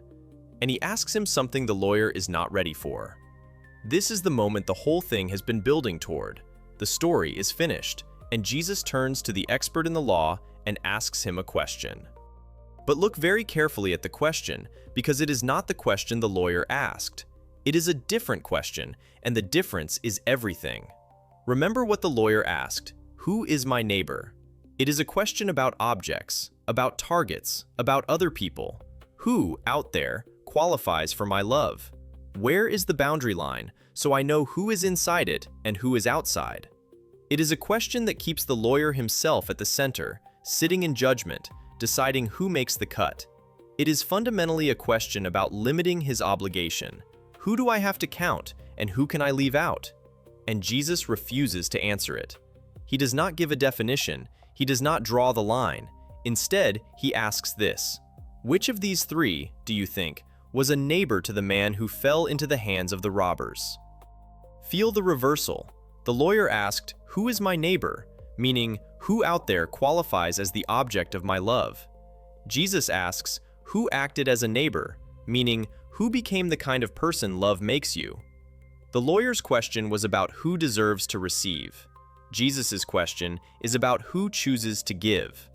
And he asks him something the lawyer is not ready for. This is the moment the whole thing has been building toward. The story is finished, and Jesus turns to the expert in the law and asks him a question. But look very carefully at the question, because it is not the question the lawyer asked. It is a different question, and the difference is everything. Remember what the lawyer asked: who is my neighbor? It is a question about objects, about targets, about other people. Who, out there, qualifies for my love? Where is the boundary line, so I know who is inside it and who is outside? It is a question that keeps the lawyer himself at the center, sitting in judgment, deciding who makes the cut. It is fundamentally a question about limiting his obligation. Who do I have to count, and who can I leave out? And Jesus refuses to answer it. He does not give a definition. He does not draw the line. Instead, he asks this: which of these three, do you think, was a neighbor to the man who fell into the hands of the robbers? Feel the reversal. The lawyer asked, who is my neighbor? Meaning, who out there qualifies as the object of my love? Jesus asks, who acted as a neighbor? Meaning, who became the kind of person love makes you? The lawyer's question was about who deserves to receive. Jesus' question is about who chooses to give.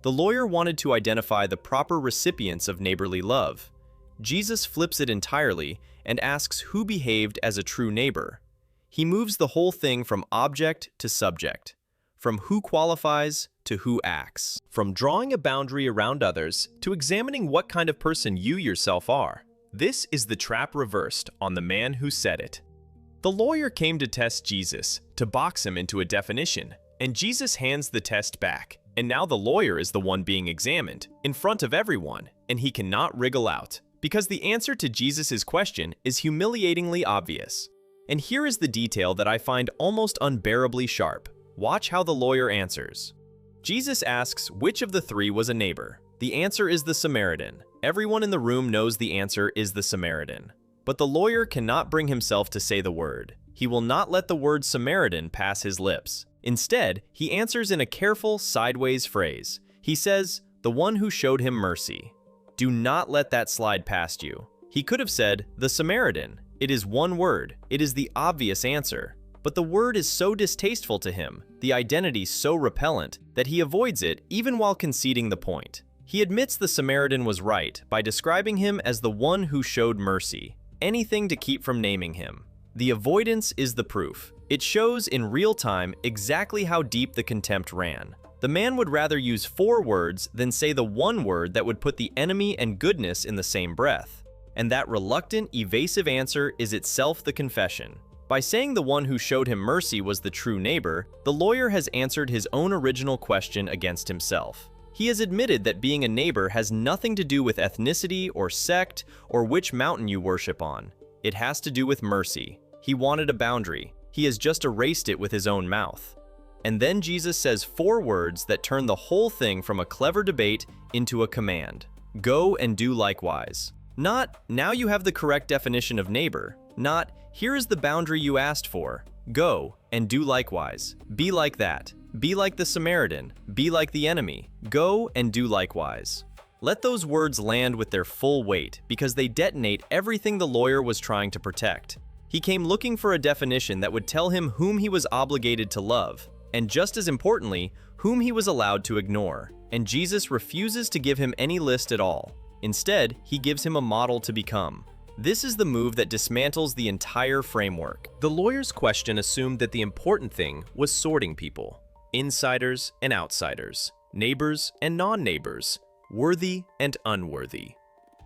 The lawyer wanted to identify the proper recipients of neighborly love. Jesus flips it entirely and asks who behaved as a true neighbor. He moves the whole thing from object to subject, from who qualifies to who acts, from drawing a boundary around others to examining what kind of person you yourself are. This is the trap reversed on the man who said it. The lawyer came to test Jesus, to box him into a definition, and Jesus hands the test back. And now the lawyer is the one being examined, in front of everyone, and he cannot wriggle out, because the answer to Jesus' question is humiliatingly obvious. And here is the detail that I find almost unbearably sharp. Watch how the lawyer answers. Jesus asks which of the three was a neighbor. The answer is the Samaritan. Everyone in the room knows the answer is the Samaritan. But the lawyer cannot bring himself to say the word. He will not let the word Samaritan pass his lips. Instead, he answers in a careful, sideways phrase. He says, the one who showed him mercy. Do not let that slide past you. He could have said, the Samaritan. It is one word. It is the obvious answer. But the word is so distasteful to him, the identity so repellent, that he avoids it even while conceding the point. He admits the Samaritan was right by describing him as the one who showed mercy. Anything to keep from naming him. The avoidance is the proof. It shows in real time exactly how deep the contempt ran. The man would rather use 4 words than say the one word that would put the enemy and goodness in the same breath. And that reluctant, evasive answer is itself the confession. By saying the one who showed him mercy was the true neighbor, the lawyer has answered his own original question against himself. He has admitted that being a neighbor has nothing to do with ethnicity or sect or which mountain you worship on. It has to do with mercy. He wanted a boundary. He has just erased it with his own mouth. And then Jesus says 4 words that turn the whole thing from a clever debate into a command. Go and do likewise. Not, now you have the correct definition of neighbor. Not, here is the boundary you asked for. Go and do likewise. Be like that. Be like the Samaritan. Be like the enemy. Go and do likewise. Let those words land with their full weight, because they detonate everything the lawyer was trying to protect. He came looking for a definition that would tell him whom he was obligated to love, and just as importantly, whom he was allowed to ignore. And Jesus refuses to give him any list at all. Instead, he gives him a model to become. This is the move that dismantles the entire framework. The lawyer's question assumed that the important thing was sorting people. Insiders and outsiders. Neighbors and non-neighbors. Worthy and unworthy.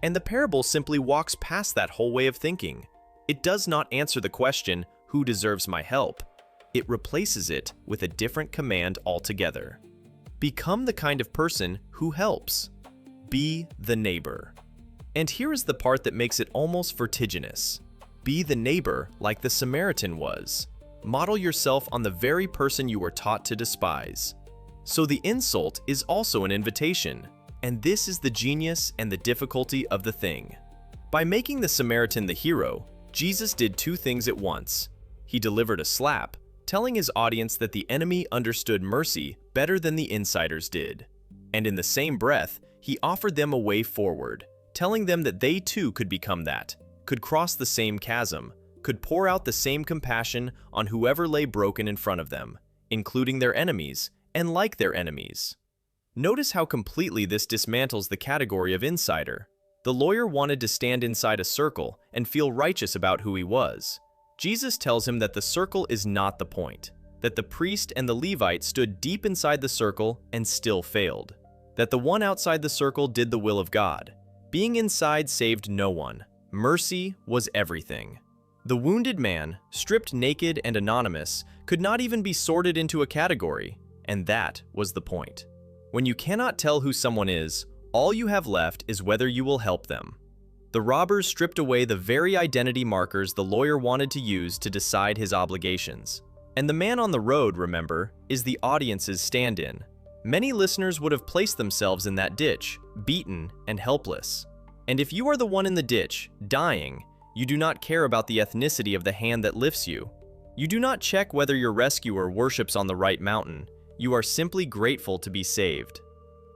And the parable simply walks past that whole way of thinking. It does not answer the question, who deserves my help? It replaces it with a different command altogether. Become the kind of person who helps. Be the neighbor. And here is the part that makes it almost vertiginous. Be the neighbor like the Samaritan was. Model yourself on the very person you were taught to despise. So the insult is also an invitation. And this is the genius and the difficulty of the thing. By making the Samaritan the hero, Jesus did 2 things at once. He delivered a slap, telling his audience that the enemy understood mercy better than the insiders did. And in the same breath, he offered them a way forward, telling them that they too could become that, could cross the same chasm, could pour out the same compassion on whoever lay broken in front of them, including their enemies, and like their enemies. Notice how completely this dismantles the category of insider. The lawyer wanted to stand inside a circle and feel righteous about who he was. Jesus tells him that the circle is not the point, that the priest and the Levite stood deep inside the circle and still failed, that the one outside the circle did the will of God. Being inside saved no one. Mercy was everything. The wounded man, stripped naked and anonymous, could not even be sorted into a category, and that was the point. When you cannot tell who someone is, all you have left is whether you will help them. The robbers stripped away the very identity markers the lawyer wanted to use to decide his obligations. And the man on the road, remember, is the audience's stand-in. Many listeners would have placed themselves in that ditch, beaten and helpless. And if you are the one in the ditch, dying, you do not care about the ethnicity of the hand that lifts you. You do not check whether your rescuer worships on the right mountain. You are simply grateful to be saved.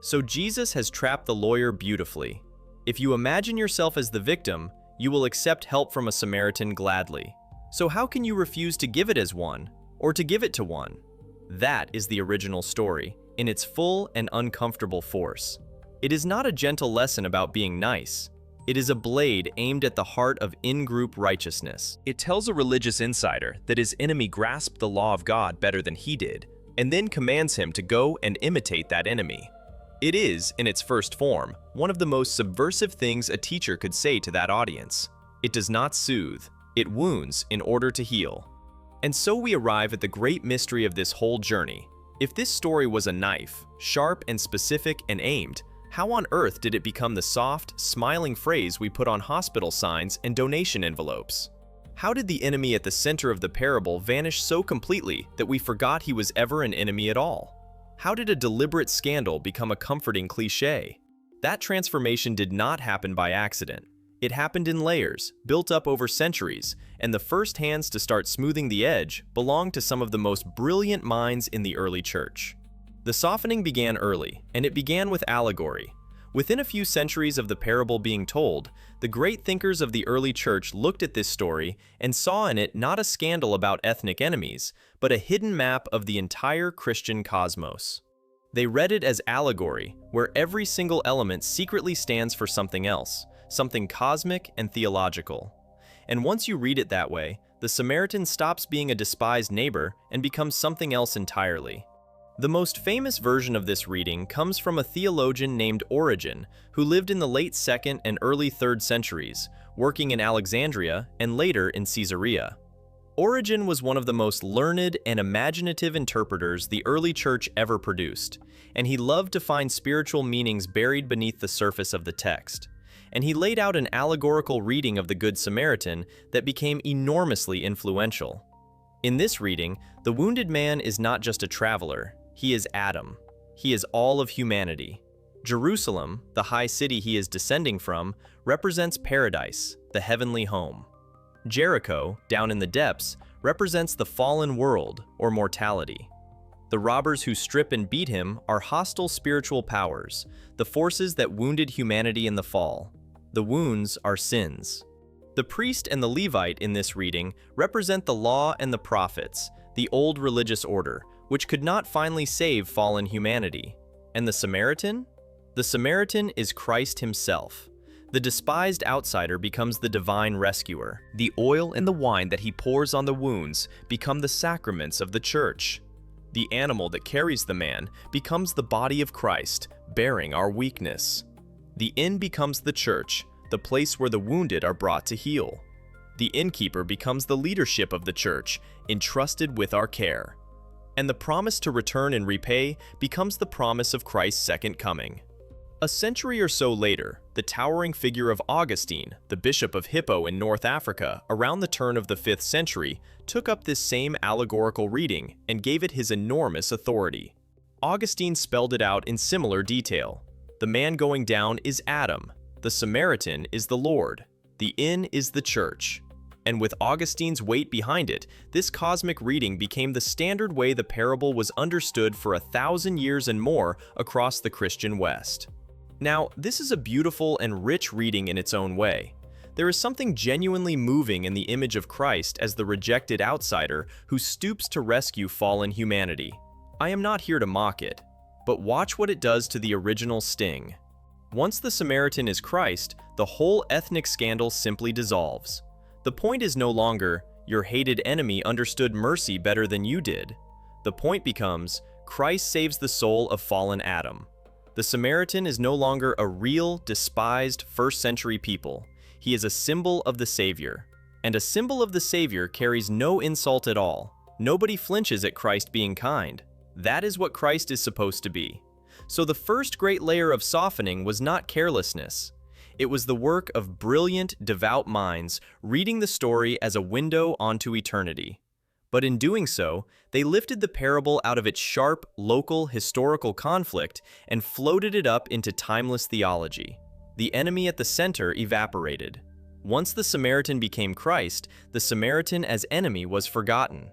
So Jesus has trapped the lawyer beautifully. If you imagine yourself as the victim, you will accept help from a Samaritan gladly. So how can you refuse to give it as one, or to give it to one? That is the original story, in its full and uncomfortable force. It is not a gentle lesson about being nice. It is a blade aimed at the heart of in-group righteousness. It tells a religious insider that his enemy grasped the law of God better than he did, and then commands him to go and imitate that enemy. It is, in its first form, one of the most subversive things a teacher could say to that audience. It does not soothe, it wounds in order to heal. And so we arrive at the great mystery of this whole journey. If this story was a knife, sharp and specific and aimed, how on earth did it become the soft, smiling phrase we put on hospital signs and donation envelopes? How did the enemy at the center of the parable vanish so completely that we forgot he was ever an enemy at all? How did a deliberate scandal become a comforting cliché? That transformation did not happen by accident. It happened in layers, built up over centuries, and the first hands to start smoothing the edge belonged to some of the most brilliant minds in the early church. The softening began early, and it began with allegory. Within a few centuries of the parable being told, the great thinkers of the early church looked at this story and saw in it not a scandal about ethnic enemies, but a hidden map of the entire Christian cosmos. They read it as allegory, where every single element secretly stands for something else, something cosmic and theological. And once you read it that way, the Samaritan stops being a despised neighbor and becomes something else entirely. The most famous version of this reading comes from a theologian named Origen, who lived in the late 2nd and early 3rd centuries, working in Alexandria and later in Caesarea. Origen was one of the most learned and imaginative interpreters the early church ever produced, and he loved to find spiritual meanings buried beneath the surface of the text. And he laid out an allegorical reading of the Good Samaritan that became enormously influential. In this reading, the wounded man is not just a traveler, he is Adam. He is all of humanity. Jerusalem, the high city he is descending from, represents paradise, the heavenly home. Jericho, down in the depths, represents the fallen world, or mortality. The robbers who strip and beat him are hostile spiritual powers, the forces that wounded humanity in the fall. The wounds are sins. The priest and the Levite in this reading represent the law and the prophets, the old religious order, which could not finally save fallen humanity. And the Samaritan? The Samaritan is Christ himself. The despised outsider becomes the divine rescuer. The oil and the wine that he pours on the wounds become the sacraments of the church. The animal that carries the man becomes the body of Christ, bearing our weakness. The inn becomes the church, the place where the wounded are brought to heal. The innkeeper becomes the leadership of the church, entrusted with our care. And the promise to return and repay becomes the promise of Christ's second coming. A century or so later, the towering figure of Augustine, the Bishop of Hippo in North Africa, around the turn of the 5th century, took up this same allegorical reading and gave it his enormous authority. Augustine spelled it out in similar detail. The man going down is Adam, the Samaritan is the Lord, the inn is the church. And with Augustine's weight behind it, this cosmic reading became the standard way the parable was understood for 1,000 years and more across the Christian West. Now, this is a beautiful and rich reading in its own way. There is something genuinely moving in the image of Christ as the rejected outsider who stoops to rescue fallen humanity. I am not here to mock it, but watch what it does to the original sting. Once the Samaritan is Christ, the whole ethnic scandal simply dissolves. The point is no longer, your hated enemy understood mercy better than you did. The point becomes, Christ saves the soul of fallen Adam. The Samaritan is no longer a real, despised first-century people. He is a symbol of the Savior. And a symbol of the Savior carries no insult at all. Nobody flinches at Christ being kind. That is what Christ is supposed to be. So the first great layer of softening was not carelessness. It was the work of brilliant, devout minds reading the story as a window onto eternity. But in doing so, they lifted the parable out of its sharp, local, historical conflict and floated it up into timeless theology. The enemy at the center evaporated. Once the Samaritan became Christ, the Samaritan as enemy was forgotten.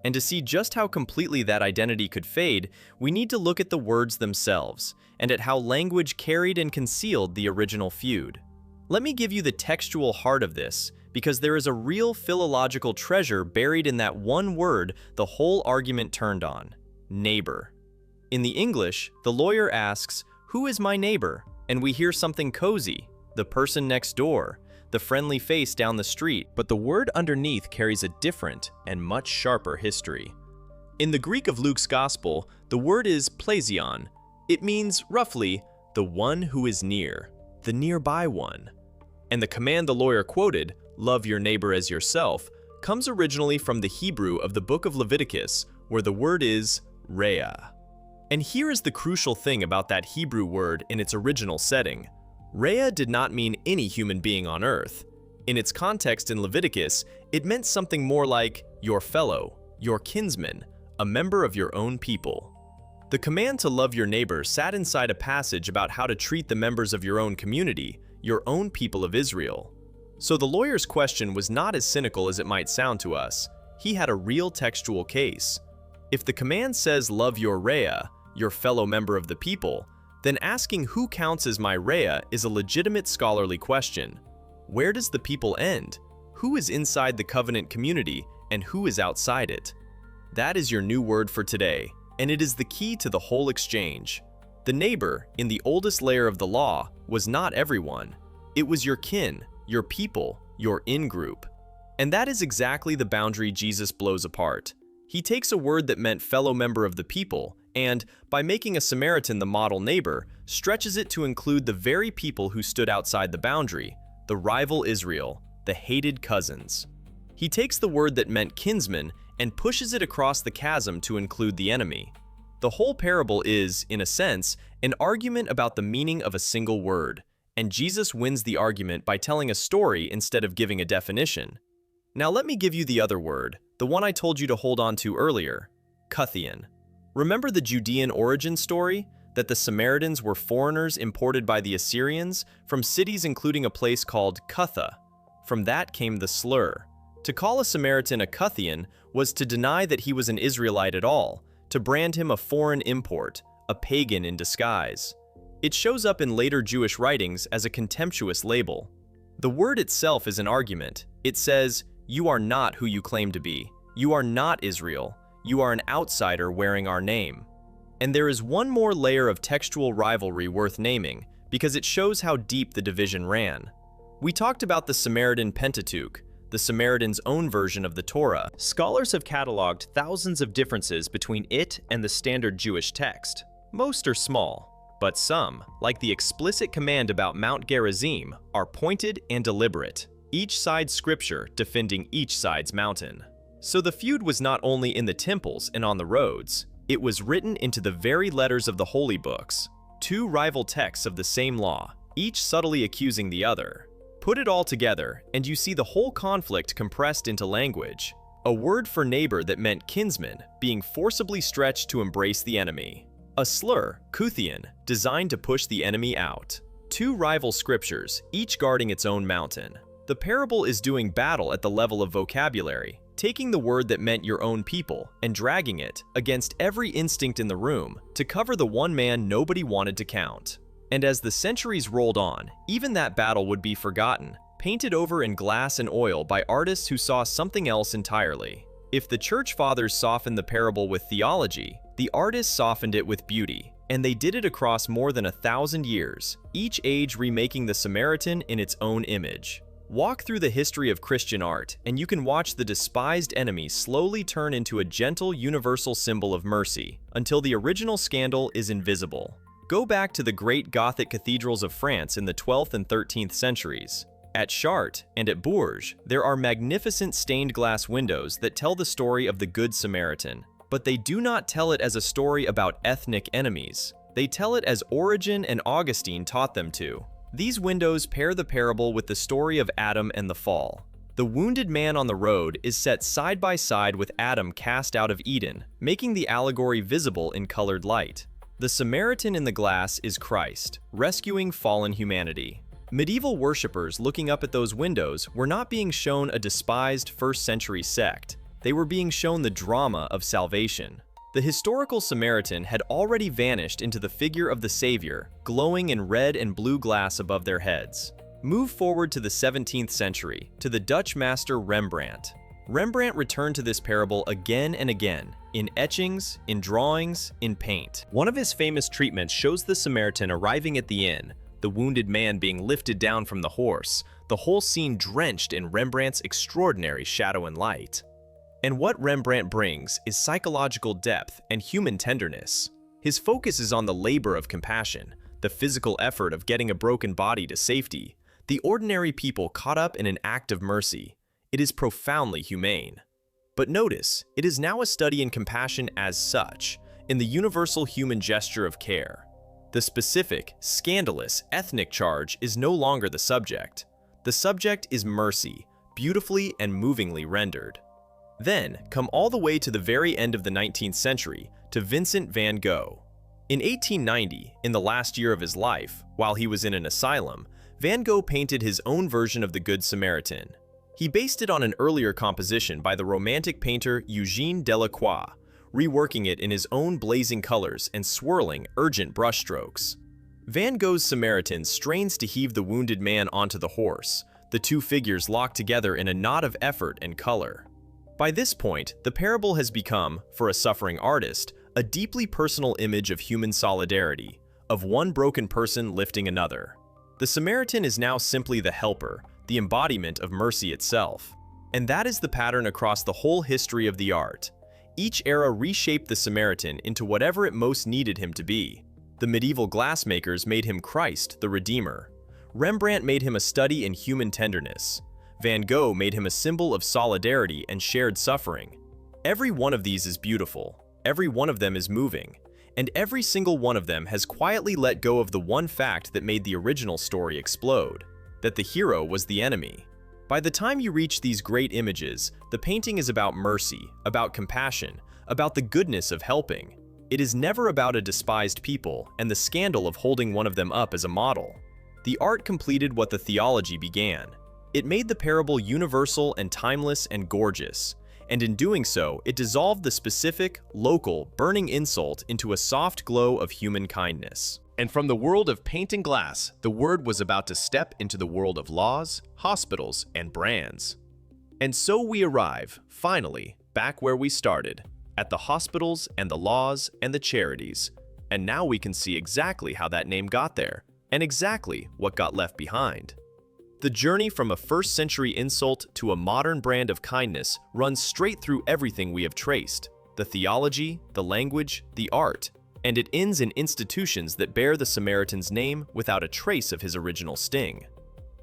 And to see just how completely that identity could fade, we need to look at the words themselves, and at how language carried and concealed the original feud. Let me give you the textual heart of this, because there is a real philological treasure buried in that one word the whole argument turned on: neighbor. In the English, the lawyer asks, "Who is my neighbor?" And we hear something cozy, the person next door, the friendly face down the street, but the word underneath carries a different and much sharper history. In the Greek of Luke's Gospel, the word is plesion. It means, roughly, the one who is near, the nearby one. And the command the lawyer quoted, "Love your neighbor as yourself," comes originally from the Hebrew of the book of Leviticus, where the word is rhea. And here is the crucial thing about that Hebrew word in its original setting. Rhea did not mean any human being on earth. In its context in Leviticus, it meant something more like your fellow, your kinsman, a member of your own people. The command to love your neighbor sat inside a passage about how to treat the members of your own community, your own people of Israel. So the lawyer's question was not as cynical as it might sound to us. He had a real textual case. If the command says love your rhea, your fellow member of the people, then asking who counts as my rhea is a legitimate scholarly question. Where does the people end? Who is inside the covenant community and who is outside it? That is your new word for today, and it is the key to the whole exchange. The neighbor, in the oldest layer of the law, was not everyone. It was your kin, your people, your in-group. And that is exactly the boundary Jesus blows apart. He takes a word that meant fellow member of the people, and, by making a Samaritan the model neighbor, stretches it to include the very people who stood outside the boundary, the rival Israel, the hated cousins. He takes the word that meant kinsman and pushes it across the chasm to include the enemy. The whole parable is, in a sense, an argument about the meaning of a single word, and Jesus wins the argument by telling a story instead of giving a definition. Now let me give you the other word, the one I told you to hold on to earlier, Cuthian. Remember the Judean origin story? That the Samaritans were foreigners imported by the Assyrians from cities including a place called Cutha. From that came the slur. To call a Samaritan a Cuthian was to deny that he was an Israelite at all, to brand him a foreign import, a pagan in disguise. It shows up in later Jewish writings as a contemptuous label. The word itself is an argument. It says, "You are not who you claim to be. You are not Israel. You are an outsider wearing our name." And there is one more layer of textual rivalry worth naming, because it shows how deep the division ran. We talked about the Samaritan Pentateuch, the Samaritan's own version of the Torah. Scholars have cataloged thousands of differences between it and the standard Jewish text. Most are small, but some, like the explicit command about Mount Gerizim, are pointed and deliberate, each side's scripture defending each side's mountain. So the feud was not only in the temples and on the roads, it was written into the very letters of the holy books, two rival texts of the same law, each subtly accusing the other. Put it all together, and you see the whole conflict compressed into language. A word for neighbor that meant kinsman being forcibly stretched to embrace the enemy. A slur, Kuthian, designed to push the enemy out. Two rival scriptures, each guarding its own mountain. The parable is doing battle at the level of vocabulary, taking the word that meant your own people and dragging it against every instinct in the room to cover the one man nobody wanted to count. And as the centuries rolled on, even that battle would be forgotten, painted over in glass and oil by artists who saw something else entirely. If the church fathers softened the parable with theology, the artists softened it with beauty, and they did it across more than 1,000 years, each age remaking the Samaritan in its own image. Walk through the history of Christian art, and you can watch the despised enemy slowly turn into a gentle, universal symbol of mercy, until the original scandal is invisible. Go back to the great Gothic cathedrals of France in the 12th and 13th centuries. At Chartres and at Bourges, there are magnificent stained glass windows that tell the story of the Good Samaritan, but they do not tell it as a story about ethnic enemies. They tell it as Origen and Augustine taught them to. These windows pair the parable with the story of Adam and the fall. The wounded man on the road is set side by side with Adam cast out of Eden, making the allegory visible in colored light. The Samaritan in the glass is Christ, rescuing fallen humanity. Medieval worshippers looking up at those windows were not being shown a despised first-century sect. They were being shown the drama of salvation. The historical Samaritan had already vanished into the figure of the Savior, glowing in red and blue glass above their heads. Move forward to the 17th century, to the Dutch master Rembrandt. Rembrandt returned to this parable again and again, in etchings, in drawings, in paint. One of his famous treatments shows the Samaritan arriving at the inn, the wounded man being lifted down from the horse, the whole scene drenched in Rembrandt's extraordinary shadow and light. And what Rembrandt brings is psychological depth and human tenderness. His focus is on the labor of compassion, the physical effort of getting a broken body to safety, the ordinary people caught up in an act of mercy. It is profoundly humane. But notice, it is now a study in compassion as such, in the universal human gesture of care. The specific, scandalous, ethnic charge is no longer the subject. The subject is mercy, beautifully and movingly rendered. Then, come all the way to the very end of the 19th century, to Vincent van Gogh. In 1890, in the last year of his life, while he was in an asylum, Van Gogh painted his own version of the Good Samaritan. He based it on an earlier composition by the Romantic painter Eugène Delacroix, reworking it in his own blazing colors and swirling, urgent brushstrokes. Van Gogh's Samaritan strains to heave the wounded man onto the horse, the two figures locked together in a knot of effort and color. By this point, the parable has become, for a suffering artist, a deeply personal image of human solidarity, of one broken person lifting another. The Samaritan is now simply the helper, the embodiment of mercy itself. And that is the pattern across the whole history of the art. Each era reshaped the Samaritan into whatever it most needed him to be. The medieval glassmakers made him Christ, the Redeemer. Rembrandt made him a study in human tenderness. Van Gogh made him a symbol of solidarity and shared suffering. Every one of these is beautiful, every one of them is moving, and every single one of them has quietly let go of the one fact that made the original story explode, that the hero was the enemy. By the time you reach these great images, the painting is about mercy, about compassion, about the goodness of helping. It is never about a despised people and the scandal of holding one of them up as a model. The art completed what the theology began. It made the parable universal and timeless and gorgeous, and in doing so, it dissolved the specific, local, burning insult into a soft glow of human kindness. And from the world of paint and glass, the word was about to step into the world of laws, hospitals, and brands. And so we arrive, finally, back where we started, at the hospitals and the laws and the charities. And now we can see exactly how that name got there, and exactly what got left behind. The journey from a first-century insult to a modern brand of kindness runs straight through everything we have traced: the theology, the language, the art, and it ends in institutions that bear the Samaritan's name without a trace of his original sting.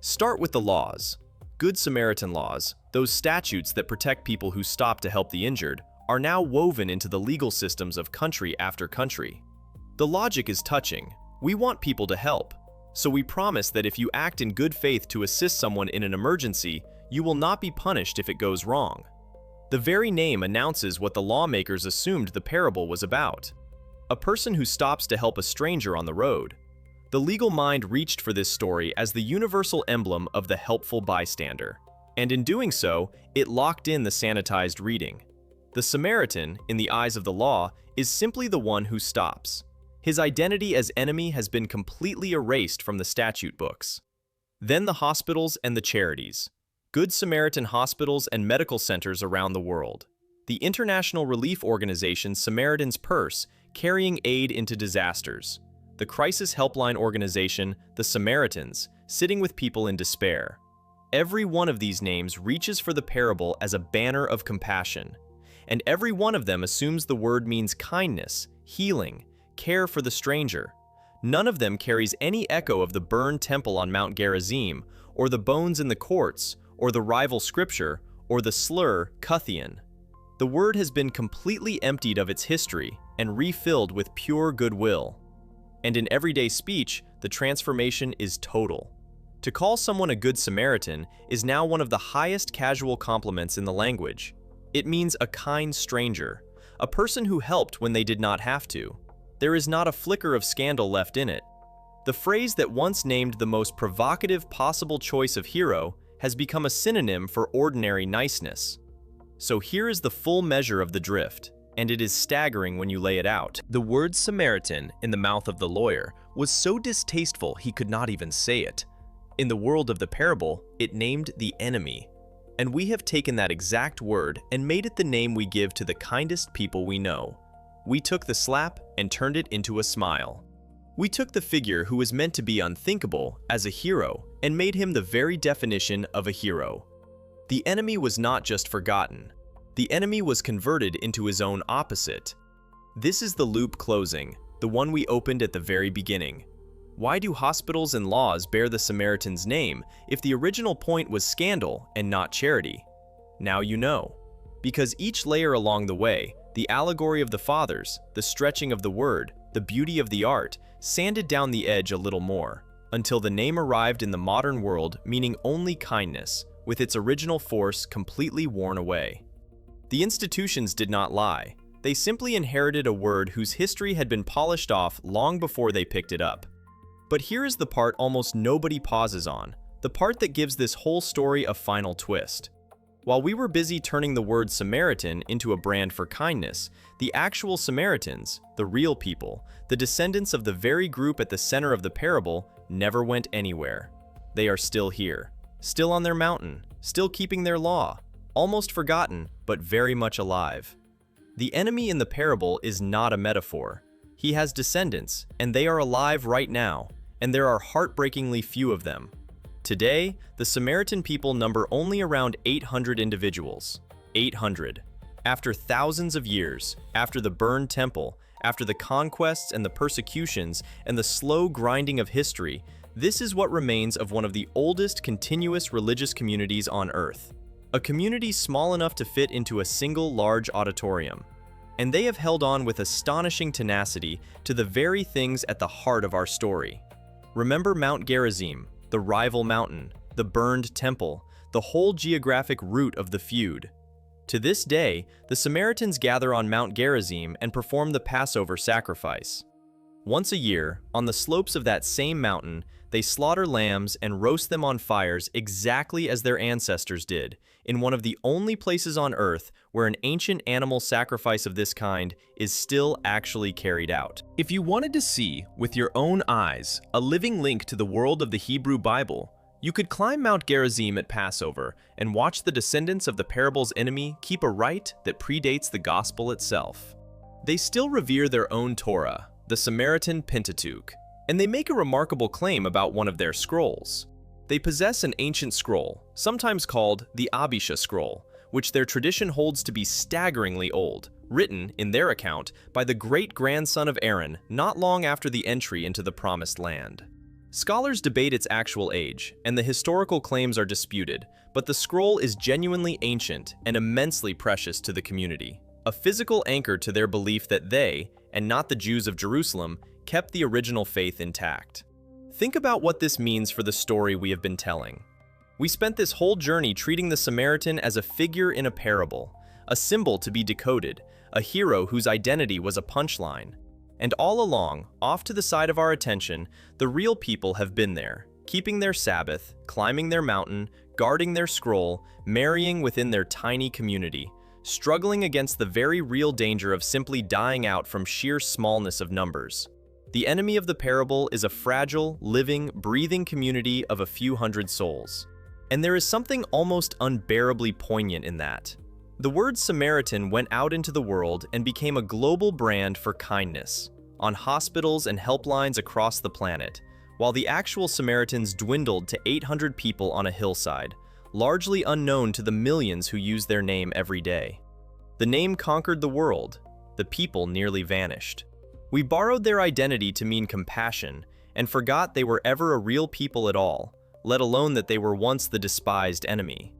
Start with the laws. Good Samaritan laws, those statutes that protect people who stop to help the injured, are now woven into the legal systems of country after country. The logic is touching. We want people to help, so we promise that if you act in good faith to assist someone in an emergency, you will not be punished if it goes wrong. The very name announces what the lawmakers assumed the parable was about: a person who stops to help a stranger on the road. The legal mind reached for this story as the universal emblem of the helpful bystander, and in doing so, it locked in the sanitized reading. The Samaritan, in the eyes of the law, is simply the one who stops. His identity as enemy has been completely erased from the statute books. Then the hospitals and the charities. Good Samaritan hospitals and medical centers around the world. The international relief organization Samaritan's Purse, carrying aid into disasters. The crisis helpline organization, the Samaritans, sitting with people in despair. Every one of these names reaches for the parable as a banner of compassion, and every one of them assumes the word means kindness, healing, care for the stranger. None of them carries any echo of the burned temple on Mount Gerizim, or the bones in the courts, or the rival scripture, or the slur, Cuthian. The word has been completely emptied of its history and refilled with pure goodwill. And in everyday speech, the transformation is total. To call someone a Good Samaritan is now one of the highest casual compliments in the language. It means a kind stranger, a person who helped when they did not have to. There is not a flicker of scandal left in it. The phrase that once named the most provocative possible choice of hero has become a synonym for ordinary niceness. So here is the full measure of the drift, and it is staggering when you lay it out. The word Samaritan in the mouth of the lawyer was so distasteful he could not even say it. In the world of the parable, it named the enemy. And we have taken that exact word and made it the name we give to the kindest people we know. We took the slap and turned it into a smile. We took the figure who was meant to be unthinkable as a hero and made him the very definition of a hero. The enemy was not just forgotten. The enemy was converted into his own opposite. This is the loop closing, the one we opened at the very beginning. Why do hospitals and laws bear the Samaritan's name if the original point was scandal and not charity? Now you know. Because each layer along the way, the allegory of the fathers, the stretching of the word, the beauty of the art, sanded down the edge a little more, until the name arrived in the modern world meaning only kindness, with its original force completely worn away. The institutions did not lie. They simply inherited a word whose history had been polished off long before they picked it up. But here is the part almost nobody pauses on, the part that gives this whole story a final twist. While we were busy turning the word Samaritan into a brand for kindness, the actual Samaritans, the real people, the descendants of the very group at the center of the parable, never went anywhere. They are still here, still on their mountain, still keeping their law, almost forgotten, but very much alive. The enemy in the parable is not a metaphor. He has descendants, and they are alive right now, and there are heartbreakingly few of them. Today, the Samaritan people number only around 800 individuals. 800. After thousands of years, after the burned temple, after the conquests and the persecutions and the slow grinding of history, this is what remains of one of the oldest continuous religious communities on Earth. A community small enough to fit into a single large auditorium. And they have held on with astonishing tenacity to the very things at the heart of our story. Remember Mount Gerizim, the rival mountain, the burned temple, the whole geographic root of the feud. To this day, the Samaritans gather on Mount Gerizim and perform the Passover sacrifice. Once a year, on the slopes of that same mountain, they slaughter lambs and roast them on fires exactly as their ancestors did, in one of the only places on earth where an ancient animal sacrifice of this kind is still actually carried out. If you wanted to see, with your own eyes, a living link to the world of the Hebrew Bible, you could climb Mount Gerizim at Passover and watch the descendants of the parable's enemy keep a rite that predates the gospel itself. They still revere their own Torah, the Samaritan Pentateuch, and they make a remarkable claim about one of their scrolls. They possess an ancient scroll, sometimes called the Abisha scroll, which their tradition holds to be staggeringly old, written, in their account, by the great-grandson of Aaron not long after the entry into the Promised Land. Scholars debate its actual age, and the historical claims are disputed, but the scroll is genuinely ancient and immensely precious to the community, a physical anchor to their belief that they, and not the Jews of Jerusalem, kept the original faith intact. Think about what this means for the story we have been telling. We spent this whole journey treating the Samaritan as a figure in a parable, a symbol to be decoded, a hero whose identity was a punchline. And all along, off to the side of our attention, the real people have been there, keeping their Sabbath, climbing their mountain, guarding their scroll, marrying within their tiny community, struggling against the very real danger of simply dying out from sheer smallness of numbers. The enemy of the parable is a fragile, living, breathing community of a few hundred souls. And there is something almost unbearably poignant in that. The word Samaritan went out into the world and became a global brand for kindness, on hospitals and helplines across the planet, while the actual Samaritans dwindled to 800 people on a hillside, largely unknown to the millions who use their name every day. The name conquered the world, the people nearly vanished. We borrowed their identity to mean compassion, and forgot they were ever a real people at all, let alone that they were once the despised enemy.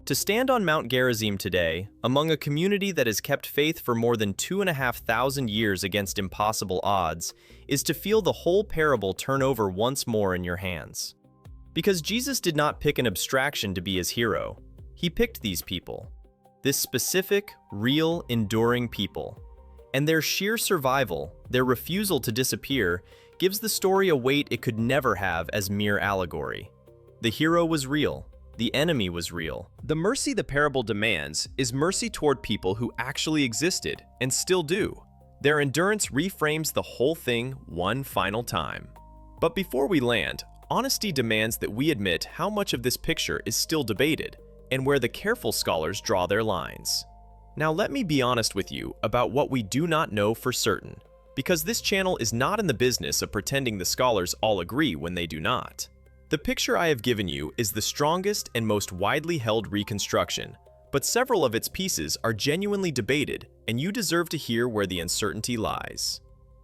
To stand on Mount Gerizim today, among a community that has kept faith for more than 2,500 years against impossible odds, is to feel the whole parable turn over once more in your hands. Because Jesus did not pick an abstraction to be his hero. He picked these people. This specific, real, enduring people. And their sheer survival, their refusal to disappear, gives the story a weight it could never have as mere allegory. The hero was real. The enemy was real. The mercy the parable demands is mercy toward people who actually existed and still do. Their endurance reframes the whole thing one final time. But before we land, honesty demands that we admit how much of this picture is still debated, and where the careful scholars draw their lines. Now let me be honest with you about what we do not know for certain, because this channel is not in the business of pretending the scholars all agree when they do not. The picture I have given you is the strongest and most widely held reconstruction, but several of its pieces are genuinely debated, and you deserve to hear where the uncertainty lies.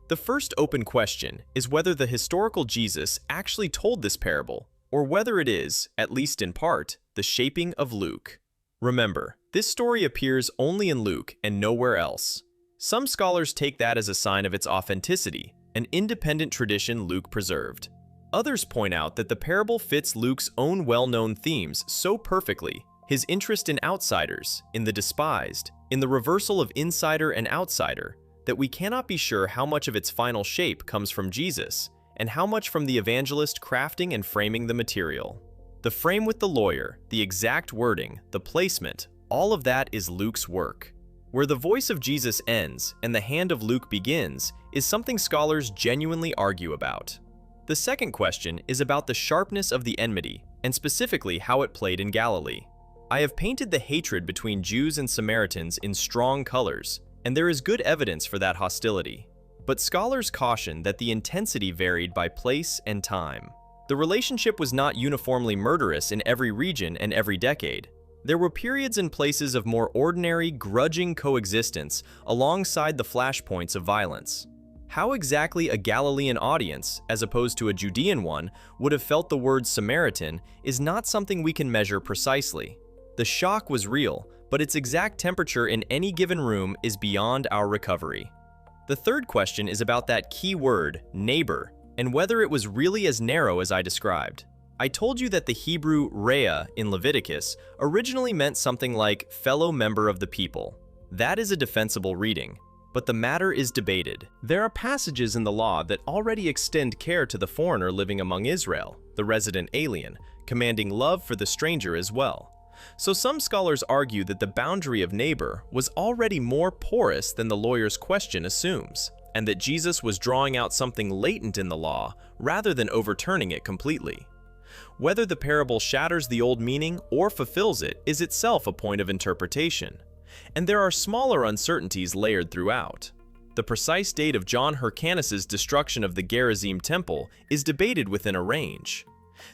The first open question is whether the historical Jesus actually told this parable, or whether it is, at least in part, the shaping of Luke. Remember, this story appears only in Luke and nowhere else. Some scholars take that as a sign of its authenticity, an independent tradition Luke preserved. Others point out that the parable fits Luke's own well-known themes so perfectly, his interest in outsiders, in the despised, in the reversal of insider and outsider, that we cannot be sure how much of its final shape comes from Jesus, and how much from the evangelist crafting and framing the material. The frame with the lawyer, the exact wording, the placement, all of that is Luke's work. Where the voice of Jesus ends and the hand of Luke begins is something scholars genuinely argue about. The second question is about the sharpness of the enmity, and specifically how it played in Galilee. I have painted the hatred between Jews and Samaritans in strong colors, and there is good evidence for that hostility. But scholars caution that the intensity varied by place and time. The relationship was not uniformly murderous in every region and every decade. There were periods and places of more ordinary, grudging coexistence alongside the flashpoints of violence. How exactly a Galilean audience, as opposed to a Judean one, would have felt the word Samaritan is not something we can measure precisely. The shock was real, but its exact temperature in any given room is beyond our recovery. The third question is about that key word, neighbor, and whether it was really as narrow as I described. I told you that the Hebrew rhea in Leviticus originally meant something like fellow member of the people. That is a defensible reading, but the matter is debated. There are passages in the law that already extend care to the foreigner living among Israel, the resident alien, commanding love for the stranger as well. So some scholars argue that the boundary of neighbor was already more porous than the lawyer's question assumes, and that Jesus was drawing out something latent in the law rather than overturning it completely. Whether the parable shatters the old meaning or fulfills it is itself a point of interpretation. And there are smaller uncertainties layered throughout. The precise date of John Hyrcanus's destruction of the Gerizim temple is debated within a range.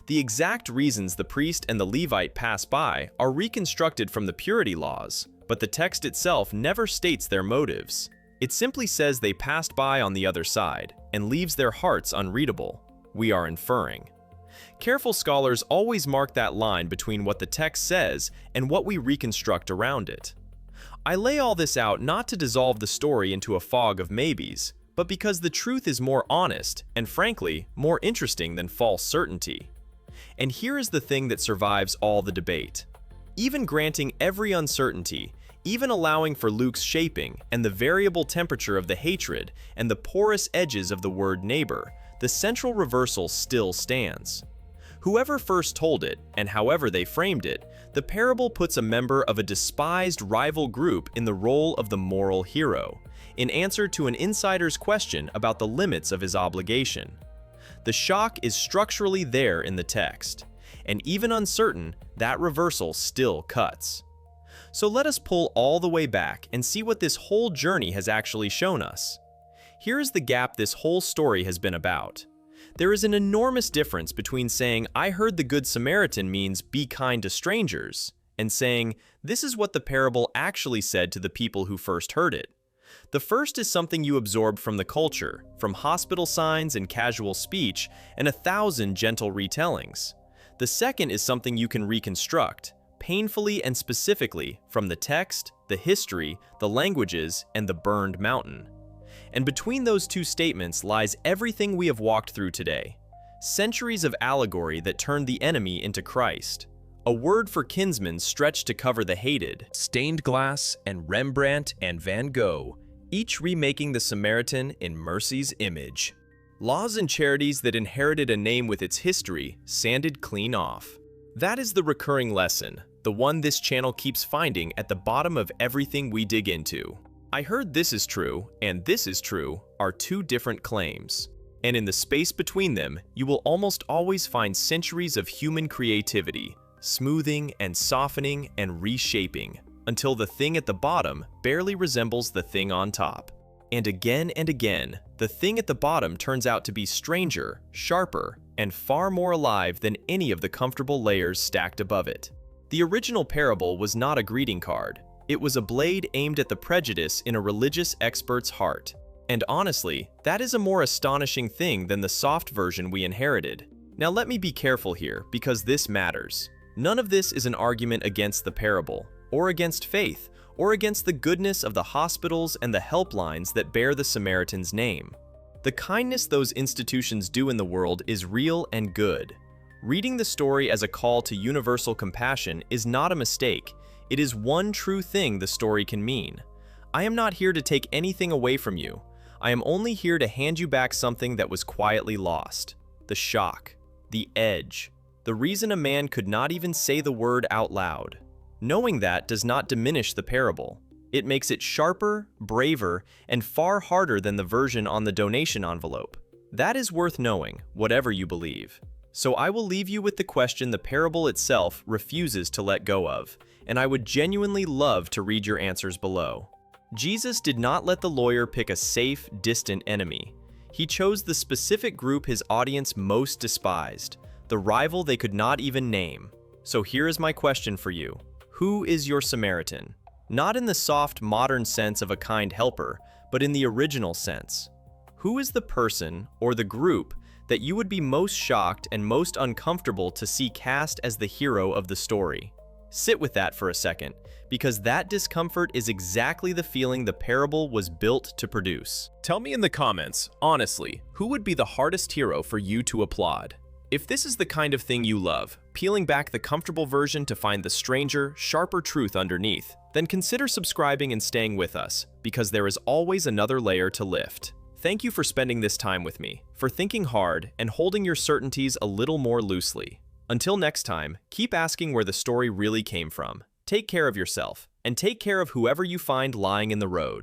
The exact reasons the priest and the Levite pass by are reconstructed from the purity laws, but the text itself never states their motives. It simply says they passed by on the other side and leaves their hearts unreadable. We are inferring. Careful scholars always mark that line between what the text says and what we reconstruct around it. I lay all this out not to dissolve the story into a fog of maybes, but because the truth is more honest and, frankly, more interesting than false certainty. And here is the thing that survives all the debate. Even granting every uncertainty, even allowing for Luke's shaping and the variable temperature of the hatred and the porous edges of the word neighbor, the central reversal still stands. Whoever first told it, and however they framed it, the parable puts a member of a despised rival group in the role of the moral hero, in answer to an insider's question about the limits of his obligation. The shock is structurally there in the text, and even uncertain, that reversal still cuts. So let us pull all the way back and see what this whole journey has actually shown us. Here is the gap this whole story has been about. There is an enormous difference between saying, "I heard the Good Samaritan" means "be kind to strangers," and saying, "this is what the parable actually said to the people who first heard it." The first is something you absorbed from the culture, from hospital signs and casual speech, and 1,000 gentle retellings. The second is something you can reconstruct, painfully and specifically, from the text, the history, the languages, and the burned mountain. And between those two statements lies everything we have walked through today. Centuries of allegory that turned the enemy into Christ. A word for kinsmen stretched to cover the hated. Stained glass and Rembrandt and Van Gogh, each remaking the Samaritan in mercy's image. Laws and charities that inherited a name with its history, sanded clean off. That is the recurring lesson, the one this channel keeps finding at the bottom of everything we dig into. I heard this is true, and this is true, are two different claims. And in the space between them, you will almost always find centuries of human creativity, smoothing and softening and reshaping, until the thing at the bottom barely resembles the thing on top. And again, the thing at the bottom turns out to be stranger, sharper, and far more alive than any of the comfortable layers stacked above it. The original parable was not a greeting card. It was a blade aimed at the prejudice in a religious expert's heart. And honestly, that is a more astonishing thing than the soft version we inherited. Now let me be careful here, because this matters. None of this is an argument against the parable, or against faith, or against the goodness of the hospitals and the helplines that bear the Samaritan's name. The kindness those institutions do in the world is real and good. Reading the story as a call to universal compassion is not a mistake. It is one true thing the story can mean. I am not here to take anything away from you. I am only here to hand you back something that was quietly lost. The shock, the edge, the reason a man could not even say the word out loud. Knowing that does not diminish the parable. It makes it sharper, braver, and far harder than the version on the donation envelope. That is worth knowing, whatever you believe. So I will leave you with the question the parable itself refuses to let go of, and I would genuinely love to read your answers below. Jesus did not let the lawyer pick a safe, distant enemy. He chose the specific group his audience most despised, the rival they could not even name. So here is my question for you. Who is your Samaritan? Not in the soft, modern sense of a kind helper, but in the original sense. Who is the person or the group that you would be most shocked and most uncomfortable to see cast as the hero of the story? Sit with that for a second, because that discomfort is exactly the feeling the parable was built to produce. Tell me in the comments, honestly, who would be the hardest hero for you to applaud? If this is the kind of thing you love, peeling back the comfortable version to find the stranger, sharper truth underneath, then consider subscribing and staying with us, because there is always another layer to lift. Thank you for spending this time with me, for thinking hard and holding your certainties a little more loosely. Until next time, keep asking where the story really came from. Take care of yourself, and take care of whoever you find lying in the road.